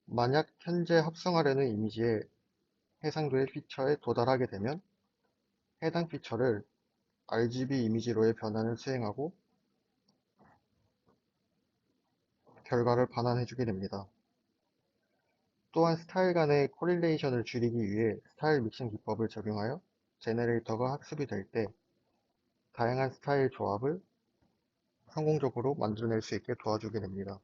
만약 현재 합성하려는 이미지에 해상도의 피처에 도달하게 되면 해당 피처를 RGB 이미지로의 변환을 수행하고 결과를 반환해주게 됩니다. 또한 스타일 간의 코릴레이션을 줄이기 위해 스타일 믹싱 기법을 적용하여 제너레이터가 학습이 될 때 다양한 스타일 조합을 성공적으로 만들어낼 수 있게 도와주게 됩니다.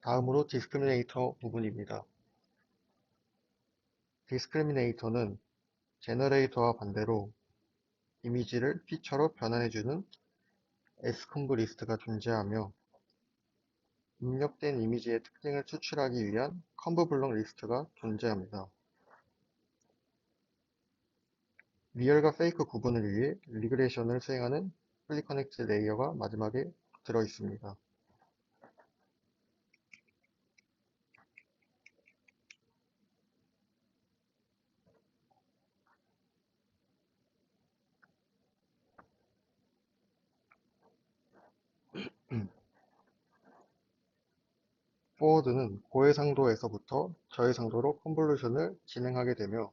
다음으로 디스크리미네이터 부분입니다. 디스크리미네이터는 제너레이터와 반대로 이미지를 피처로 변환해주는 S컴브 리스트가 존재하며 입력된 이미지의 특징을 추출하기 위한 컴브 블록 리스트가 존재합니다. 리얼과 페이크 구분을 위해 리그레이션을 수행하는 플리커넥트 레이어가 마지막에 들어 있습니다. 포워드는 고해상도에서부터 저해상도로 컨볼루션을 진행하게 되며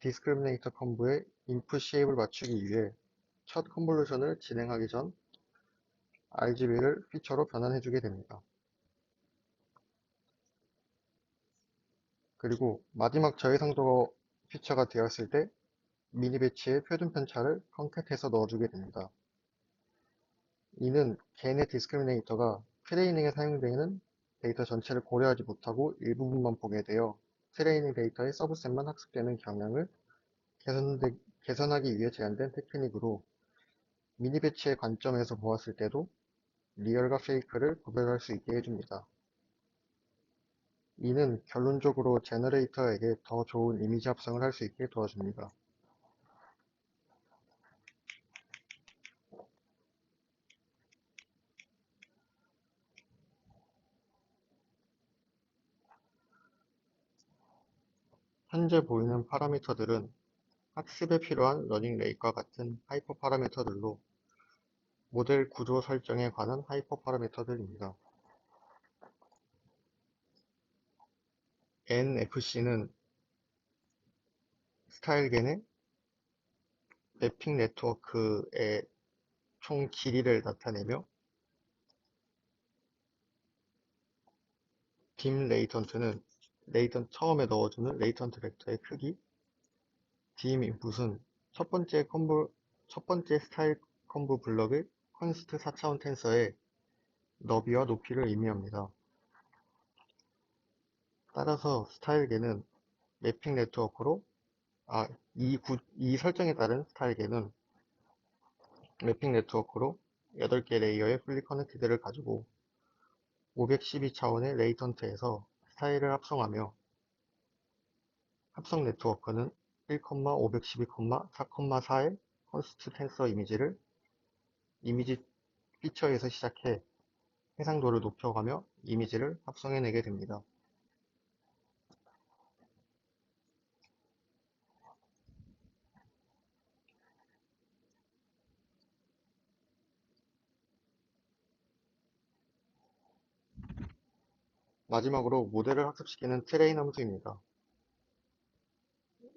디스크리미네이터 컴브의 인풋 쉐입을 맞추기 위해 첫 컨볼루션을 진행하기 전 RGB를 피처로 변환해주게 됩니다. 그리고 마지막 저해상도 피처가 되었을 때 미니 배치의 표준 편차를 컨캣해서 넣어주게 됩니다. 이는 개인의 디스크리미네이터가 트레이닝에 사용되는 데이터 전체를 고려하지 못하고 일부분만 보게 되어 트레이닝 데이터의 서브셋만 학습되는 경향을 개선하기 위해 제안된 테크닉으로 미니 배치의 관점에서 보았을 때도 리얼과 페이크를 구별할 수 있게 해줍니다. 이는 결론적으로 제너레이터에게 더 좋은 이미지 합성을 할 수 있게 도와줍니다. 현재 보이는 파라미터들은 학습에 필요한 러닝 레이트와 같은 하이퍼 파라미터들로 모델 구조 설정에 관한 하이퍼 파라미터들입니다. NFC는 스타일겐의 매핑 네트워크의 총 길이를 나타내며 dim 레이턴트는 처음에 넣어주는 레이턴트 벡터의 크기, dim 인풋은 첫 번째 스타일 컴브 블럭의 컨스트 4차원 텐서의 너비와 높이를 의미합니다. 따라서 스타일계는 매핑 네트워크로 이 설정에 따른 스타일계는 매핑 네트워크로 8개 레이어의 플리 커넥티드를 가지고 512차원의 레이턴트에서 스타일을 합성하며 합성 네트워크는 1,512,4,4의 컨스트 텐서 이미지를 이미지 피처에서 시작해 해상도를 높여가며 이미지를 합성해내게 됩니다. 마지막으로 모델을 학습시키는 트레인 함수입니다.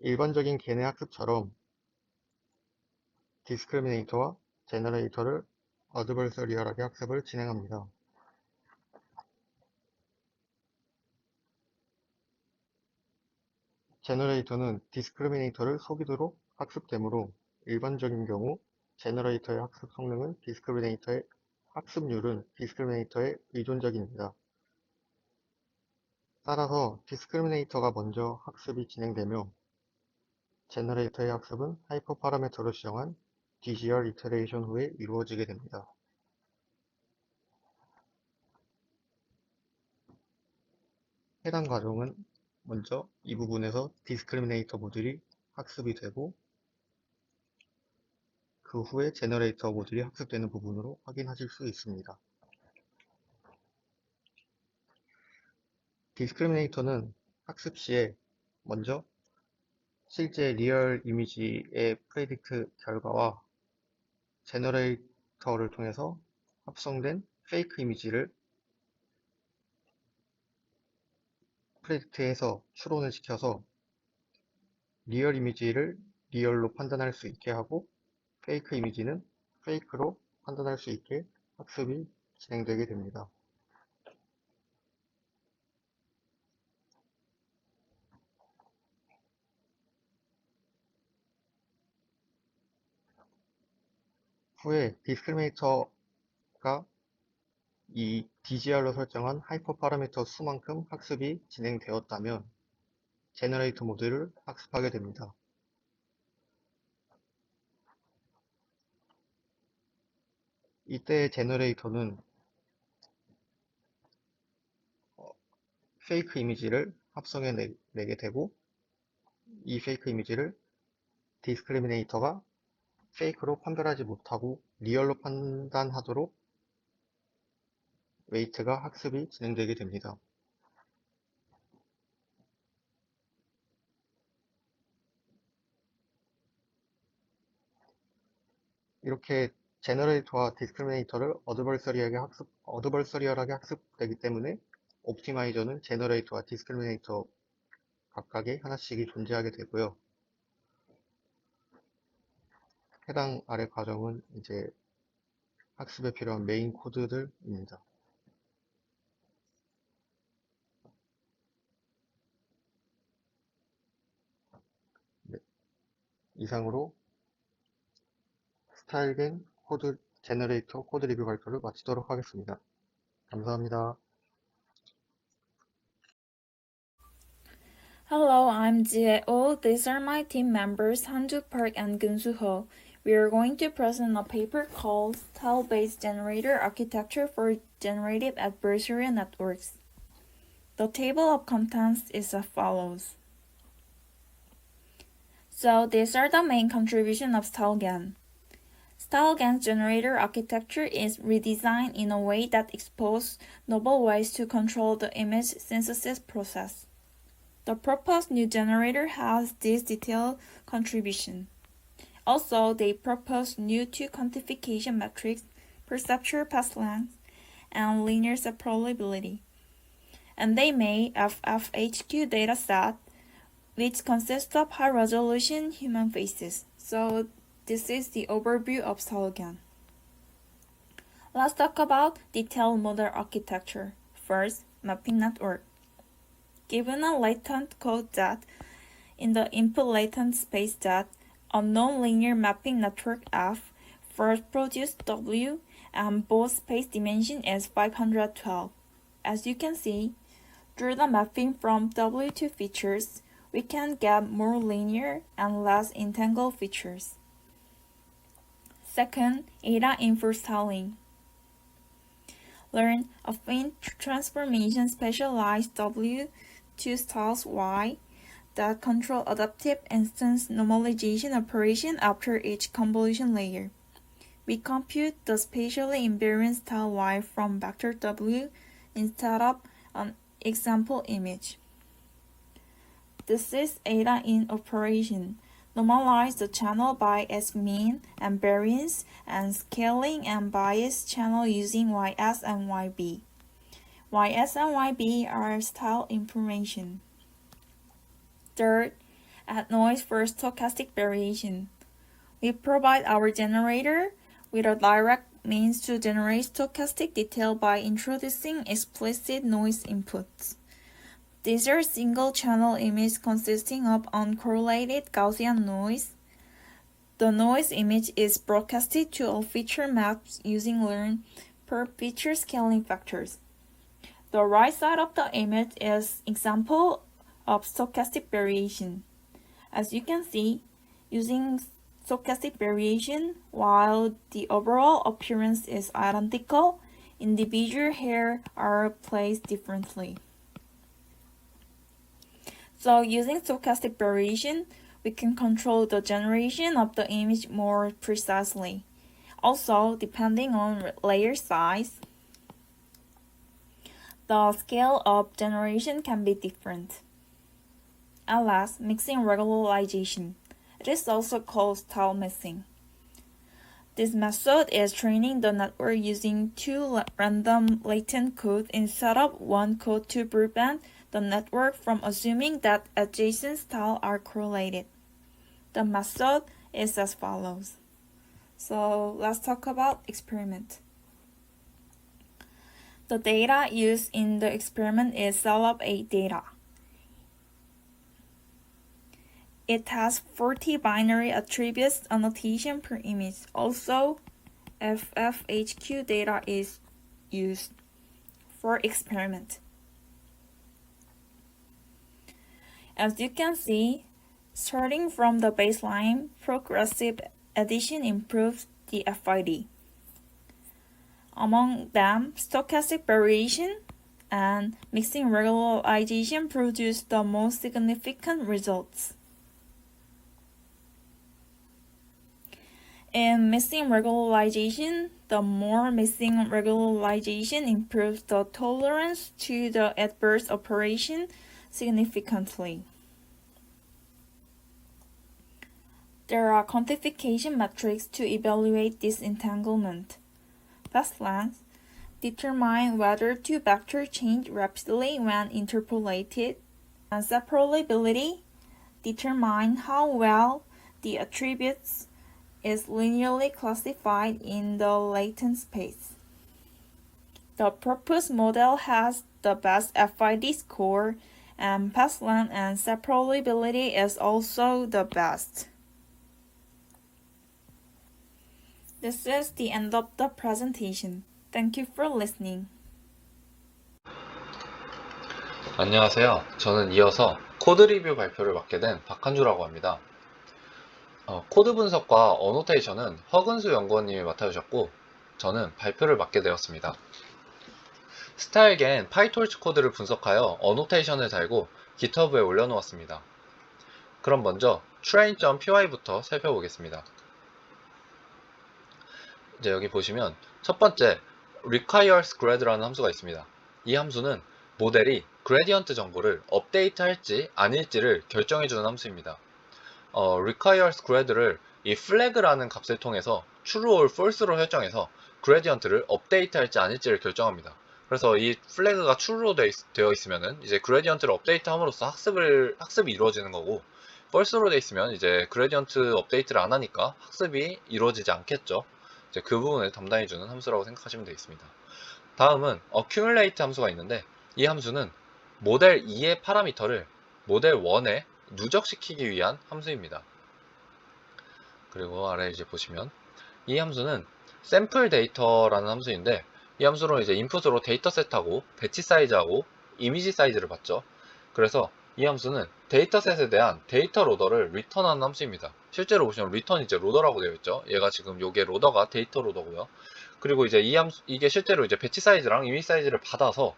일반적인 개내 학습처럼 디스크리미네이터와 제너레이터를 어드버서리얼하게 학습을 진행합니다. 제너레이터는 디스크리미네이터를 속이도록 학습되므로 일반적인 경우 제너레이터의 학습 성능은 디스크리미네이터의 학습률은 디스크리미네이터에 의존적입니다. 따라서 디스크리미네이터가 먼저 학습이 진행되며 제너레이터의 학습은 하이퍼 파라미터로 지정한 DGR 이터레이션 후에 이루어지게 됩니다. 해당 과정은 먼저 이 부분에서 디스크리미네이터 모듈이 학습이 되고 그 후에 제너레이터 모듈이 학습되는 부분으로 확인하실 수 있습니다. 디스크리미네이터는 학습 시에 먼저 실제 리얼 이미지의 프레딕트 결과와 제너레이터를 통해서 합성된 페이크 이미지를 프레딕트해서 추론을 시켜서 리얼 이미지를 리얼로 판단할 수 있게 하고 페이크 이미지는 페이크로 판단할 수 있게 학습이 진행되게 됩니다. 후에 디스크리미네이터가 이 DGR로 설정한 하이퍼 파라미터 수만큼 학습이 진행되었다면 제너레이터 모드를 학습하게 됩니다. 이때 제너레이터는 페이크 이미지를 합성해 내게 되고 이 페이크 이미지를 디스크리미네이터가 페이크로 판별하지 못하고 리얼로 판단하도록 웨이트가 학습이 진행되게 됩니다. 이렇게 제너레이터와 디스크리미네이터를 어드벌서리얼하게 학습되기 때문에 옵티마이저는 제너레이터와 디스크리미네이터 각각의 하나씩이 존재하게 되고요. 해당 아래 과정은 이제 학습에 필요한 메인 코드들입니다. 네, 이상으로 스타일겐 코드 제너레이터 코드 리뷰 발표를 마치도록 하겠습니다. 감사합니다. Hello, I'm Jie-Oh. These are my team members, Hanju Park and Gunsu Ho. We are going to present a paper called Style-Based Generator Architecture for Generative Adversarial Networks. The table of contents is as follows. So these are the main contributions of StyleGAN. StyleGAN's generator architecture is redesigned in a way that exposes novel ways to control the image synthesis process. The proposed new generator has this detailed contribution. Also, they propose new two quantification metrics, perceptual path length and linear separability. And they made FFHQ dataset, which consists of high-resolution human faces. So this is the overview of StyleGAN. Let's talk about detailed model architecture. First, mapping network. Given a latent code Z in the input latent space Z, a non-linear mapping network F first produced W and both space dimension is 512. As you can see, through the mapping from W to features, we can get more linear and less entangled features. Second, ADA info styling. Learn affine transformation specialized W to styles Y that control adaptive instance normalization operation after each convolution layer. We compute the spatially invariant style Y from vector W instead of an example image. This is ADA in operation. Normalize the channel by its mean and variance and scaling and bias channel using YS and YB. YS and YB are style information. Third, add noise for stochastic variation. We provide our generator with a direct means to generate stochastic detail by introducing explicit noise inputs. These are single-channel images consisting of uncorrelated Gaussian noise. The noise image is broadcasted to all feature maps using learn per feature scaling factors. The right side of the image is example of stochastic variation. As you can see, using stochastic variation, while the overall appearance is identical, individual hairs are placed differently. So using stochastic variation, we can control the generation of the image more precisely. Also, depending on layer size, the scale of generation can be different. And last, mixing regularization. It is also called style mixing. This method is training the network using two random latent codes instead of one code to prevent the network from assuming that adjacent styles are correlated. The method is as follows. So let's talk about experiment. The data used in the experiment is CELOP8 data. It has 40 binary attributes annotation per image. Also, FFHQ data is used for experiment. As you can see, starting from the baseline, progressive addition improves the FID. Among them, stochastic variation and mixing regularization produce the most significant results. In mixing regularization, the more mixing regularization improves the tolerance to the adverse operation significantly. There are quantification metrics to evaluate this entanglement. Path length determine whether two vectors change rapidly when interpolated, and separability determine how well the attributes is linearly classified in the latent space. The proposed model has the best FID score, and path length and separability is also the best. This is the end of the presentation. Thank you for listening. 안녕하세요. 저는 이어서 코드 리뷰 발표를 맡게 된 박한주라고 합니다. 코드 분석과 어노테이션은 허근수 연구원님이 맡아주셨고 저는 발표를 맡게 되었습니다. 스타일겐 파이토르치 코드를 분석하여 어노테이션을 달고 GitHub에 올려놓았습니다. 그럼 먼저 train.py부터 살펴보겠습니다. 이제 여기 보시면 첫 번째 requires grad라는 함수가 있습니다. 이 함수는 모델이 그레디언트 정보를 업데이트할지 아닐지를 결정해주는 함수입니다. requires grad를 이 flag라는 값을 통해서 true or false로 설정해서 그레디언트를 업데이트할지 아닐지를 결정합니다. 그래서 이 flag가 true로 되어 있으면은 이제 그레디언트를 업데이트함으로써 학습이 이루어지는 거고, false로 되어 있으면 이제 그레디언트 업데이트를 안 하니까 학습이 이루어지지 않겠죠. 이제 그 부분을 담당해주는 함수라고 생각하시면 되겠습니다. 다음은 accumulate 함수가 있는데 이 함수는 모델 2의 파라미터를 모델 1에 누적시키기 위한 함수입니다. 그리고 아래 이제 보시면 이 함수는 샘플 데이터라는 함수인데 이 함수로 이제 인풋으로 데이터셋하고 배치 사이즈하고 이미지 사이즈를 받죠. 그래서 이 함수는 데이터셋에 대한 데이터 로더를 리턴하는 함수입니다. 실제로 보시면 리턴 이제 로더라고 되어 있죠. 얘가 지금 요게 로더가 데이터 로더고요. 그리고 이제 이 함수, 이게 실제로 이제 배치 사이즈랑 이미지 사이즈를 받아서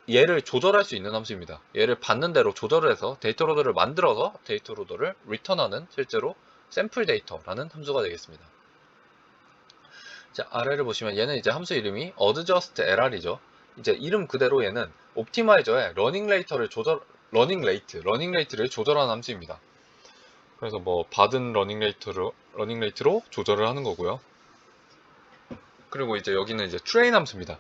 얘를 조절할 수 있는 함수입니다. 얘를 받는 대로 조절을 해서 데이터 로더를 만들어서 데이터 로더를 리턴하는 실제로 샘플 데이터라는 함수가 되겠습니다. 자, 아래를 보시면 얘는 이제 함수 이름이 adjust LR이죠. 이제 이름 그대로 얘는 옵티마이저의 러닝 레이트를 조절하는 함수입니다. 그래서 뭐 받은 러닝 레이트로 조절을 하는 거고요. 그리고 이제 여기는 이제 train 함수입니다.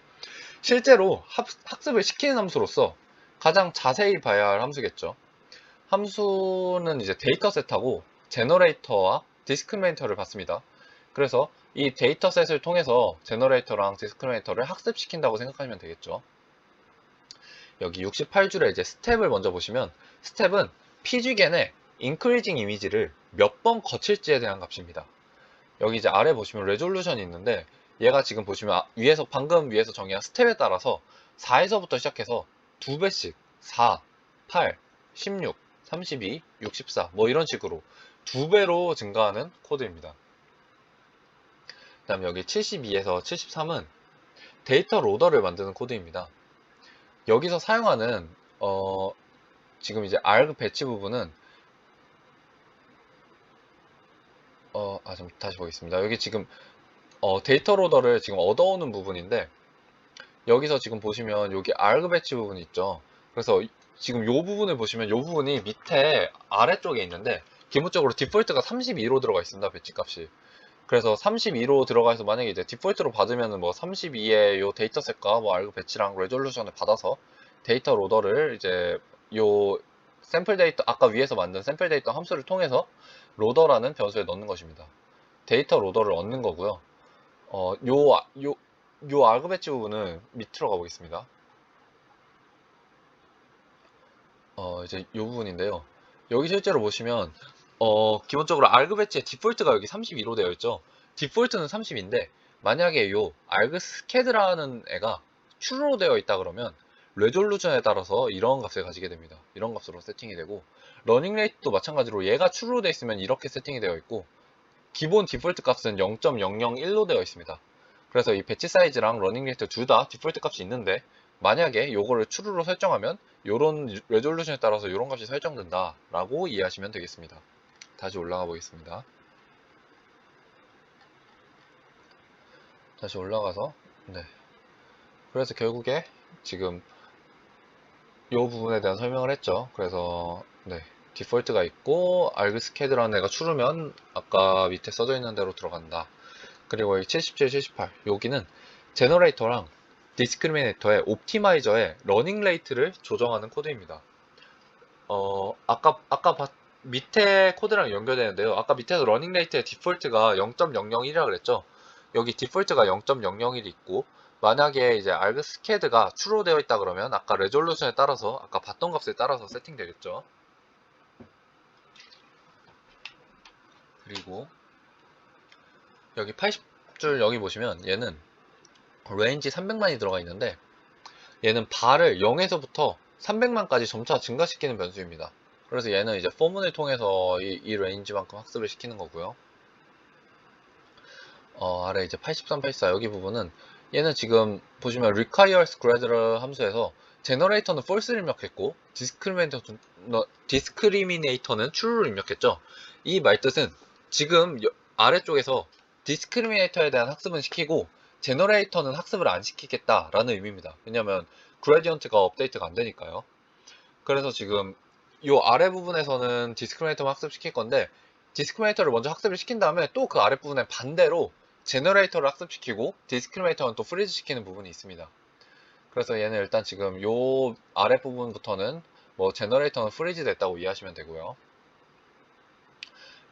실제로 학습을 시키는 함수로서 가장 자세히 봐야 할 함수겠죠. 함수는 이제 데이터셋하고 제너레이터와 디스크리미네이터를 받습니다. 그래서 이 데이터셋을 통해서 제너레이터랑 디스크리미네이터를 학습시킨다고 생각하시면 되겠죠. 여기 68줄에 이제 스텝을 먼저 보시면 스텝은 pg겐의 인크리징 이미지를 몇 번 거칠지에 대한 값입니다. 여기 이제 아래 보시면 레졸루션이 있는데 얘가 지금 보시면 방금 위에서 정의한 스텝에 따라서 4에서부터 시작해서 2배씩 4, 8, 16, 32, 64 뭐 이런 식으로 2배로 증가하는 코드입니다. 그 다음에 여기 72에서 73은 데이터 로더를 만드는 코드입니다. 여기서 사용하는 지금 이제 arg 배치 부분은 좀 다시 보겠습니다. 여기 지금 데이터 로더를 지금 얻어오는 부분인데 여기서 지금 보시면 여기 arg 배치 부분이 있죠. 그래서 지금 요 부분을 보시면 요 부분이 밑에 아래쪽에 있는데 기본적으로 디폴트가 32로 들어가 있습니다. 배치 값이. 그래서 32로 들어가서 만약에 이제 디폴트로 받으면은 뭐 32의 요 데이터셋과 뭐 알고 배치랑 레졸루션을 받아서 데이터 로더를 이제 요 샘플 데이터 아까 위에서 만든 샘플 데이터 함수를 통해서 로더라는 변수에 넣는 것입니다. 데이터 로더를 얻는 거고요. 요 알고 배치 부분은 밑으로 가보겠습니다. 이제 이 부분인데요. 여기 실제로 보시면 기본적으로 알그 배치의 디폴트가 여기 32로 되어 있죠. 디폴트는 30인데 만약에 요 알그 스캐드라는 애가 true로 되어 있다 그러면 레졸루션에 따라서 이런 값을 가지게 됩니다. 이런 값으로 세팅이 되고 러닝 레이트도 마찬가지로 얘가 true로 되어 있으면 이렇게 세팅이 되어 있고 기본 디폴트 값은 0.001로 되어 있습니다. 그래서 이 배치 사이즈랑 러닝 레이트 둘 다 디폴트 값이 있는데 만약에 요거를 true로 설정하면 요런 레졸루션에 따라서 요런 값이 설정된다 라고 이해하시면 되겠습니다. 다시 올라가 보겠습니다. 다시 올라가서 네. 그래서 결국에 지금 요 부분에 대한 설명을 했죠. 그래서 네. 디폴트가 있고 argscad라는 애가 true면 아까 밑에 써져 있는 대로 들어간다. 그리고 77, 78 여기는 제너레이터랑 디스크리미네이터의 옵티마이저의 러닝 레이트를 조정하는 코드입니다. 밑에 코드랑 연결되는데요. 아까 밑에서 러닝 레이트의 디폴트가 0.001이라 그랬죠. 여기 디폴트가 0.001이 있고 만약에 이제 argscad가 true로 되어 있다 그러면 아까 레졸루션에 따라서 아까 봤던 값에 따라서 세팅되겠죠. 그리고 여기 80줄 여기 보시면 얘는 레인지 300만이 들어가 있는데 얘는 bar을 0에서부터 300만까지 점차 증가시키는 변수입니다. 그래서 얘는 이제 포문을 통해서 이 레인지만큼 학습을 시키는 거고요. 아래 이제 83, 84 여기 부분은 얘는 지금 보시면 requires gradle 함수에서 제너레이터는 false를 입력했고 discriminator는 true를 입력했죠. 이 말뜻은 지금 아래쪽에서 discriminator에 대한 학습은 시키고 제너레이터는 학습을 안 시키겠다라는 의미입니다. 왜냐면 gradient가 업데이트가 안 되니까요. 그래서 지금 이 아래 부분에서는 디스크리미네이터만 학습시킬 건데 디스크리미네이터를 먼저 학습을 시킨 다음에 또 그 아래 부분에 반대로 제너레이터를 학습시키고 디스크리미네이터는 또 프리즈 시키는 부분이 있습니다. 그래서 얘는 일단 지금 요 아래 부분부터는 뭐 제너레이터는 프리즈 됐다고 이해하시면 되고요.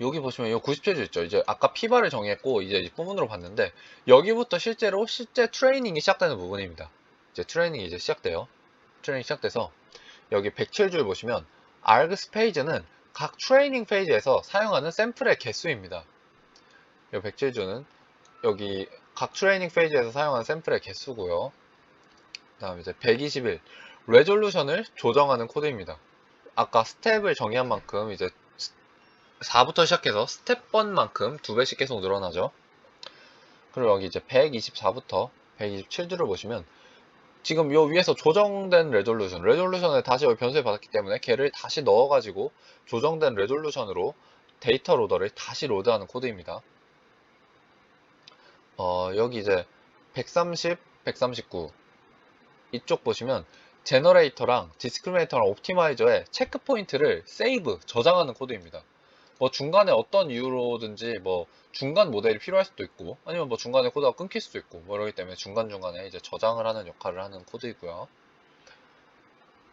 여기 보시면 요 97줄 있죠. 이제 아까 P바를 정의했고 이제 부분으로 봤는데 여기부터 실제 트레이닝이 시작되는 부분입니다. 이제 트레이닝이 이제 시작돼요. 트레이닝이 시작돼서 여기 107줄 보시면 args 페이지는 각 트레이닝 페이지에서 사용하는 샘플의 개수입니다. 이 107줄은 여기 각 트레이닝 페이지에서 사용하는 샘플의 개수고요. 그 다음 이제 121 레졸루션을 조정하는 코드입니다. 아까 스텝을 정의한 만큼 이제 4부터 시작해서 스텝 번만큼 2배씩 계속 늘어나죠. 그리고 여기 이제 124부터 127줄을 보시면 지금 요 위에서 조정된 레졸루션을 다시 여기 변수에 받았기 때문에 걔를 다시 넣어가지고 조정된 레졸루션으로 데이터 로더를 다시 로드하는 코드입니다. 여기 이제 130, 139 이쪽 보시면 제너레이터랑 디스크리미네이터랑 옵티마이저의 체크 포인트를 세이브, 저장하는 코드입니다. 뭐 중간에 어떤 이유로든지 뭐 중간 모델이 필요할 수도 있고 아니면 뭐 중간에 코드가 끊길 수도 있고 뭐 그러기 때문에 중간중간에 이제 저장을 하는 역할을 하는 코드이고요.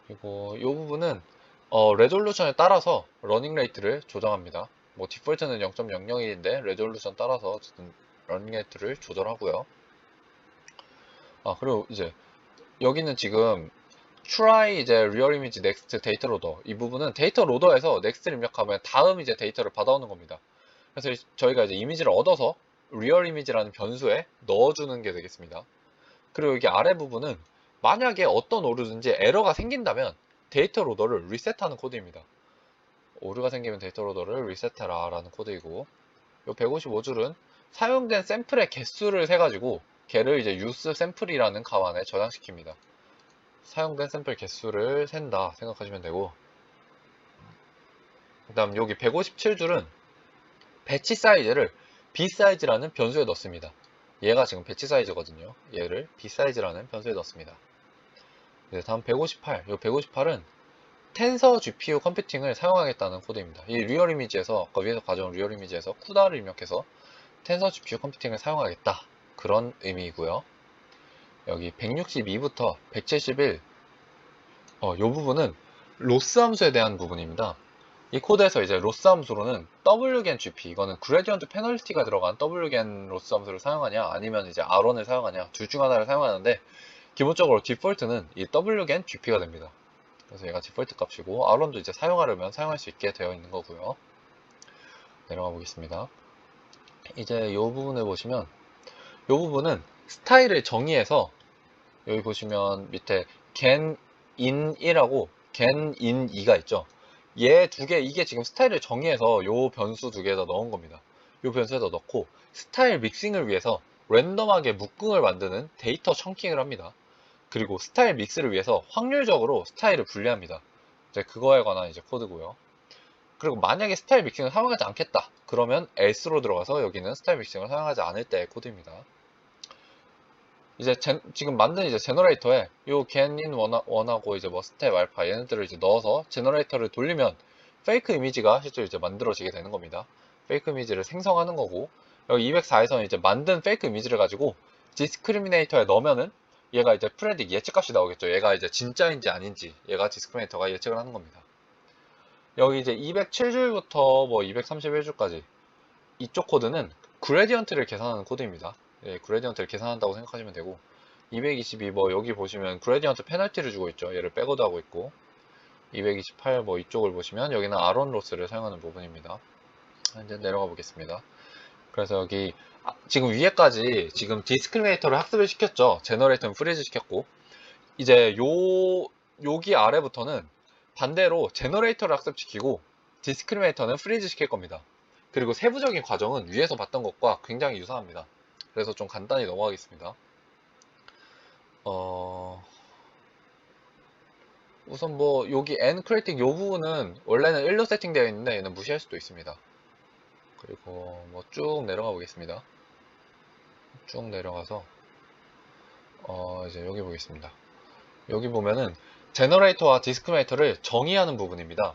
그리고 이 부분은 레졸루션에 따라서 러닝 레이트를 조정합니다. 뭐 디폴트는 0.001인데 레졸루션 따라서 어쨌든 러닝 레이트를 조절하고요. 그리고 이제 여기는 지금 try 이제 real image next 데이터 로더 이 부분은 데이터 로더에서 next를 입력하면 다음 이제 데이터를 받아오는 겁니다. 그래서 저희가 이제 이미지를 얻어서 real image라는 변수에 넣어주는 게 되겠습니다. 그리고 여기 아래 부분은 만약에 어떤 오류든지 에러가 생긴다면 데이터 로더를 리셋하는 코드입니다. 오류가 생기면 데이터 로더를 리셋해라 라는 코드이고 이 155줄은 사용된 샘플의 개수를 세가지고 걔를 이제 use 샘플이라는 가완에 저장시킵니다. 사용된 샘플 개수를 센다 생각하시면 되고 그 다음 여기 157줄은 배치 사이즈를 b사이즈라는 변수에 넣습니다. 얘가 지금 배치 사이즈거든요. 얘를 b사이즈라는 변수에 넣습니다. 네, 다음 158. 이 158은 텐서 GPU 컴퓨팅을 사용하겠다는 코드입니다. 이 리얼 이미지에서 아까 위에서 가져온 리얼 이미지에서 쿠다를 입력해서 텐서 GPU 컴퓨팅을 사용하겠다 그런 의미이고요. 여기 162부터 171 이 부분은 로스 함수에 대한 부분입니다. 이 코드에서 이제 로스 함수로는 wgen gp 이거는 그레디언트 페널티가 들어간 wgen 로스 함수를 사용하냐 아니면 이제 r1을 사용하냐 둘 중 하나를 사용하는데 기본적으로 디폴트는 이 wgen gp가 됩니다. 그래서 얘가 디폴트 값이고 r1도 이제 사용하려면 사용할 수 있게 되어 있는 거고요. 내려가 보겠습니다. 이제 이 부분을 보시면 이 부분은 스타일을 정의해서 여기 보시면 밑에 gen in 1하고 gen in 2가 있죠. 얘 두 개, 이게 지금 스타일을 정의해서 요 변수 두 개에다 넣은 겁니다. 요 변수에다 넣고 스타일 믹싱을 위해서 랜덤하게 묶음을 만드는 데이터 청킹을 합니다. 그리고 스타일 믹스를 위해서 확률적으로 스타일을 분리합니다. 이제 그거에 관한 이제 코드고요. 그리고 만약에 스타일 믹싱을 사용하지 않겠다. 그러면 else로 들어가서 여기는 스타일 믹싱을 사용하지 않을 때의 코드입니다. 이제 지금 만든 이제 제너레이터에 요 getIn 원하고 이제 뭐 스텝 알파 얘네들을 이제 넣어서 제너레이터를 돌리면 페이크 이미지가 실제로 이제 만들어지게 되는 겁니다. 페이크 이미지를 생성하는 거고 여기 204에서는 이제 만든 페이크 이미지를 가지고 디스크리미네이터에 넣으면은 얘가 이제 프레딕 예측값이 나오겠죠. 얘가 이제 진짜인지 아닌지 얘가 디스크리미네이터가 예측을 하는 겁니다. 여기 이제 207줄부터 뭐 231줄까지 이쪽 코드는 그레디언트를 계산하는 코드입니다. 예, 그레디언트를 계산한다고 생각하시면 되고 222 뭐 여기 보시면 그레디언트 페널티를 주고 있죠. 얘를 백워드 하고 있고 228 뭐 이쪽을 보시면 여기는 R1 로스를 사용하는 부분입니다. 이제 내려가 보겠습니다. 그래서 여기 지금 위에까지 지금 디스크리미네이터를 학습을 시켰죠. 제너레이터는 프리즈 시켰고 이제 여기 아래부터는 반대로 제너레이터를 학습시키고 디스크리미네이터는 프리즈 시킬 겁니다. 그리고 세부적인 과정은 위에서 봤던 것과 굉장히 유사합니다. 그래서 좀 간단히 넘어가겠습니다. 우선 뭐 여기 n-creating 요 부분은 원래는 1로 세팅되어 있는데 얘는 무시할 수도 있습니다. 그리고 뭐 쭉 내려가 보겠습니다. 쭉 내려가서 이제 여기 보겠습니다. 여기 보면은 제너레이터와 디스크리미네이터를 정의하는 부분입니다.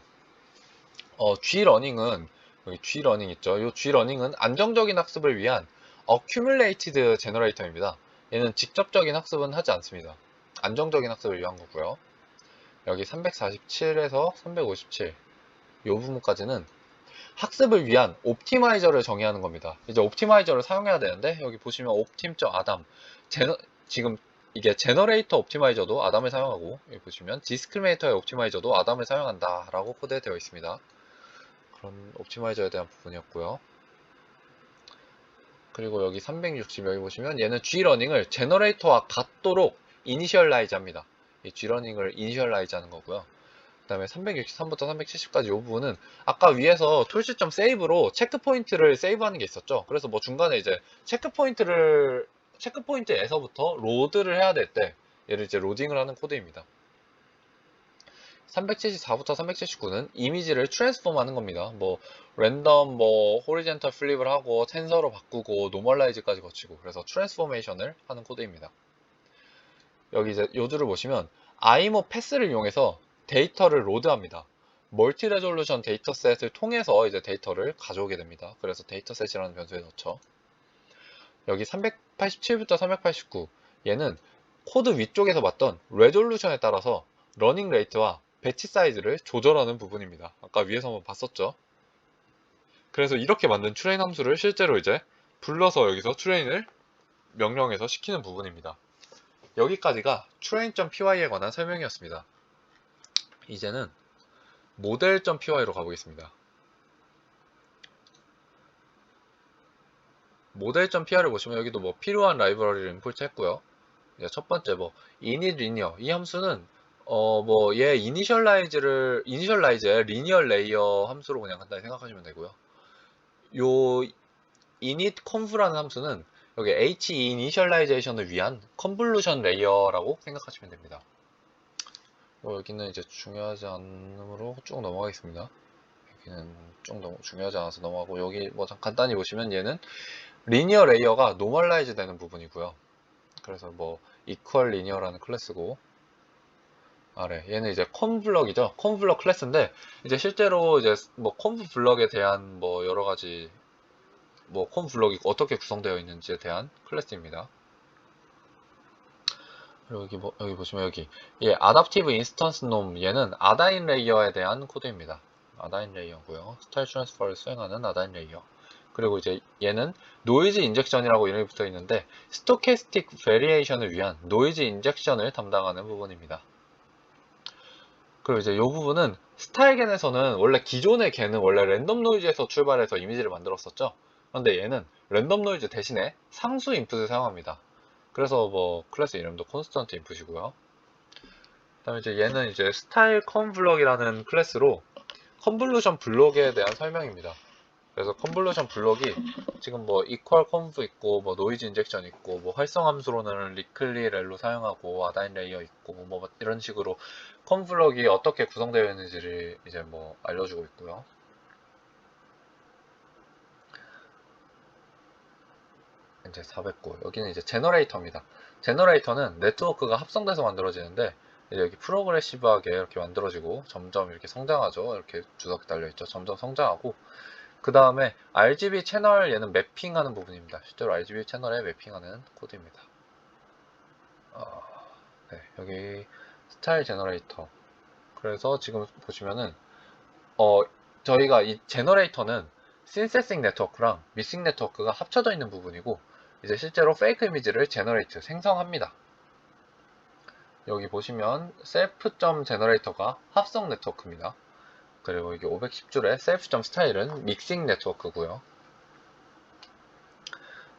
G러닝은 여기 G러닝 있죠. 이 G러닝은 안정적인 학습을 위한 accumulated 제너레이터입니다. 얘는 직접적인 학습은 하지 않습니다. 안정적인 학습을 위한 거고요. 여기 347에서 357 이 부분까지는 학습을 위한 옵티마이저를 정의하는 겁니다. 이제 옵티마이저를 사용해야 되는데 여기 보시면 optim.adam 지금 이게 제너레이터 옵티마이저도 아담을 사용하고 여기 보시면 디스크리미네이터의 옵티마이저도 아담을 사용한다 라고 코드되어 있습니다. 그런 옵티마이저에 대한 부분이었고요. 그리고 여기 360 여기 보시면 얘는 G러닝을 제너레이터와 같도록 이니셜라이즈 합니다. 이 G러닝을 이니셜라이즈 하는 거고요. 그 다음에 363부터 370까지 이 부분은 아까 위에서 toolsheet.save로 체크포인트를 세이브하는 게 있었죠. 그래서 뭐 중간에 이제 체크포인트에서부터 로드를 해야 될 때 얘를 이제 로딩을 하는 코드입니다. 374부터 379는 이미지를 트랜스폼 하는 겁니다. 뭐 랜덤 뭐 호리젠털 플립을 하고 텐서로 바꾸고 노멀라이즈까지 거치고 그래서 트랜스포메이션을 하는 코드입니다. 여기 이제 요즈를 보시면 IMO 패스를 이용해서 데이터를 로드합니다. 멀티 레졸루션 데이터셋을 통해서 이제 데이터를 가져오게 됩니다. 그래서 데이터셋이라는 변수에 넣죠. 여기 387부터 389 얘는 코드 위쪽에서 봤던 레졸루션에 따라서 러닝 레이트와 배치 사이즈를 조절하는 부분입니다. 아까 위에서 한번 봤었죠. 그래서 이렇게 만든 트레인 함수를 실제로 이제 불러서 여기서 트레인을 명령해서 시키는 부분입니다. 여기까지가 train.py에 관한 설명이었습니다. 이제는 model.py로 가보겠습니다. model.py를 보시면 여기도 뭐 필요한 라이브러리를 임포트 했고요. 첫 번째 뭐 init linear 이 함수는 뭐 얘 이니셜라이즈의 리니어 레이어 함수로 그냥 간단히 생각하시면 되고요. 요 init conv라는 함수는 여기 he 이니셜라이제이션을 위한 컨볼루션 레이어라고 생각하시면 됩니다. 여기는 이제 중요하지 않으므로 쭉 넘어가겠습니다. 여기는 좀 너무 중요하지 않아서 넘어가고 여기 뭐 간단히 보시면 얘는 리니어 레이어가 노멀라이즈 되는 부분이고요. 그래서 뭐 equal linear라는 클래스고 아래. 얘는 이제 컨블럭이죠. 컨블럭 클래스인데, 이제 실제로 이제 뭐 컨블럭에 대한 뭐 여러 가지 뭐 컨블럭이 어떻게 구성되어 있는지에 대한 클래스입니다. 그리고 여기 보시면 여기 예, 아답티브 인스턴스 놈 얘는 아다인 레이어에 대한 코드입니다. 아다인 레이어고요. 스타일 트랜스퍼를 수행하는 아다인 레이어. 그리고 이제 얘는 노이즈 인젝션이라고 이름이 붙어 있는데 스토캐스틱 베리에이션을 위한 노이즈 인젝션을 담당하는 부분입니다. 그리고 이제 이 부분은 스타일겐에서는 원래 기존의 겐은 원래 랜덤 노이즈에서 출발해서 이미지를 만들었었죠. 그런데 얘는 랜덤 노이즈 대신에 상수 인풋을 사용합니다. 그래서 뭐 클래스 이름도 콘스턴트 인풋이고요. 그다음에 이제 얘는 이제 스타일 컨블럭이라는 클래스로 컨볼루션 블록에 대한 설명입니다. 그래서 컨볼루션 블록이 지금 뭐 이퀄 컨브 있고 뭐 노이즈 인젝션 있고 뭐 활성 함수로는 리클리 렐로 사용하고 아다인 레이어 있고 뭐 이런 식으로 컨블럭이 어떻게 구성되어 있는지를 이제 뭐 알려주고 있고요. 이제 409 여기는 이제 제너레이터입니다. 제너레이터는 네트워크가 합성돼서 만들어지는데 이제 여기 프로그레시브하게 이렇게 만들어지고 점점 이렇게 성장하죠. 이렇게 주석이 달려있죠. 점점 성장하고 그 다음에 RGB 채널 얘는 매핑하는 부분입니다. 실제로 RGB 채널에 매핑하는 코드입니다. 네, 여기 스타일 제너레이터. 그래서 지금 보시면은 저희가 이 제너레이터는 신세싱 네트워크랑 미싱 네트워크가 합쳐져 있는 부분이고 이제 실제로 페이크 이미지를 제너레이트 생성합니다. 여기 보시면 셀프.제너레이터가 합성 네트워크입니다. 그리고 이게 510줄의 셀프.스타일은 믹싱 네트워크고요.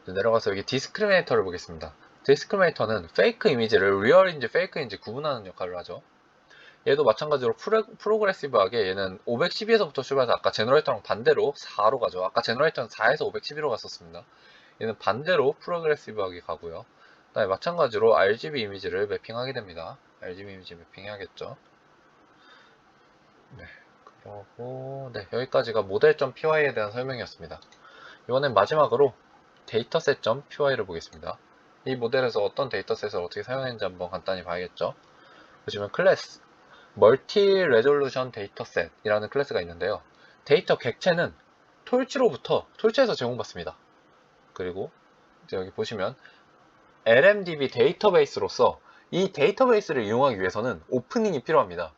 내려가서 여기 디스크리미네이터를 보겠습니다. 디스크리미네이터는 페이크 이미지를 리얼인지 페이크인지 구분하는 역할을 하죠. 얘도 마찬가지로 프로그레시브하게 얘는 512에서부터 출발해서 아까 제너레이터랑 반대로 4로 가죠. 아까 제너레이터는 4에서 512로 갔었습니다. 얘는 반대로 프로그레시브하게 가고요. 그다음에 마찬가지로 RGB 이미지를 매핑하게 됩니다. RGB 이미지 매핑해야겠죠. 네, 그리고 네, 여기까지가 모델.py에 대한 설명이었습니다. 이번엔 마지막으로 데이터셋.py를 보겠습니다. 이 모델에서 어떤 데이터셋을 어떻게 사용했는지 한번 간단히 봐야겠죠. 보시면 클래스 멀티 레졸루션 데이터셋이라는 클래스가 있는데요. 데이터 객체는 톨치에서 제공받습니다. 그리고 이제 여기 보시면 LMDB 데이터베이스로서 이 데이터베이스를 이용하기 위해서는 오프닝이 필요합니다.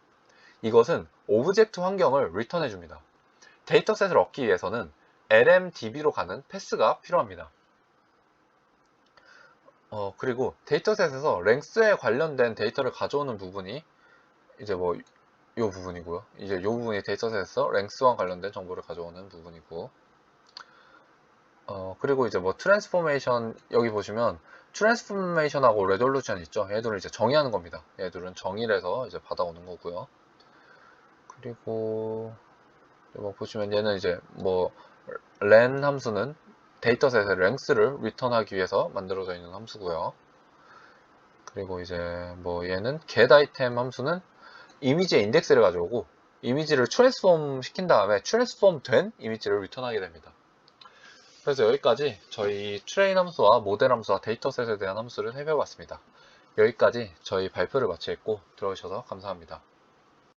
이것은 오브젝트 환경을 리턴해 줍니다. 데이터셋을 얻기 위해서는 LMDB로 가는 패스가 필요합니다. 그리고 데이터셋에서 랭스에 관련된 데이터를 가져오는 부분이 이제 뭐 이 부분이고요. 이제 이 부분이 데이터셋에서 랭스와 관련된 정보를 가져오는 부분이고 그리고 이제 뭐 트랜스포메이션 여기 보시면 트랜스포메이션하고 레졸루션 있죠. 얘들을 이제 정의하는 겁니다. 얘들은 정의를 해서 이제 받아오는 거고요. 그리고 뭐 보시면 얘는 이제 뭐 len 함수는 데이터셋의 랭스를 리턴하기 위해서 만들어져 있는 함수고요. 그리고 이제 뭐 얘는 getItem 함수는 이미지의 인덱스를 가져오고 이미지를 트랜스폼 시킨 다음에 트랜스폼 된 이미지를 리턴하게 됩니다. 그래서 여기까지 저희 트레인 함수와 모델 함수와 데이터셋에 대한 함수를 살펴봤습니다. 여기까지 저희 발표를 마치겠고 들어주셔서 감사합니다.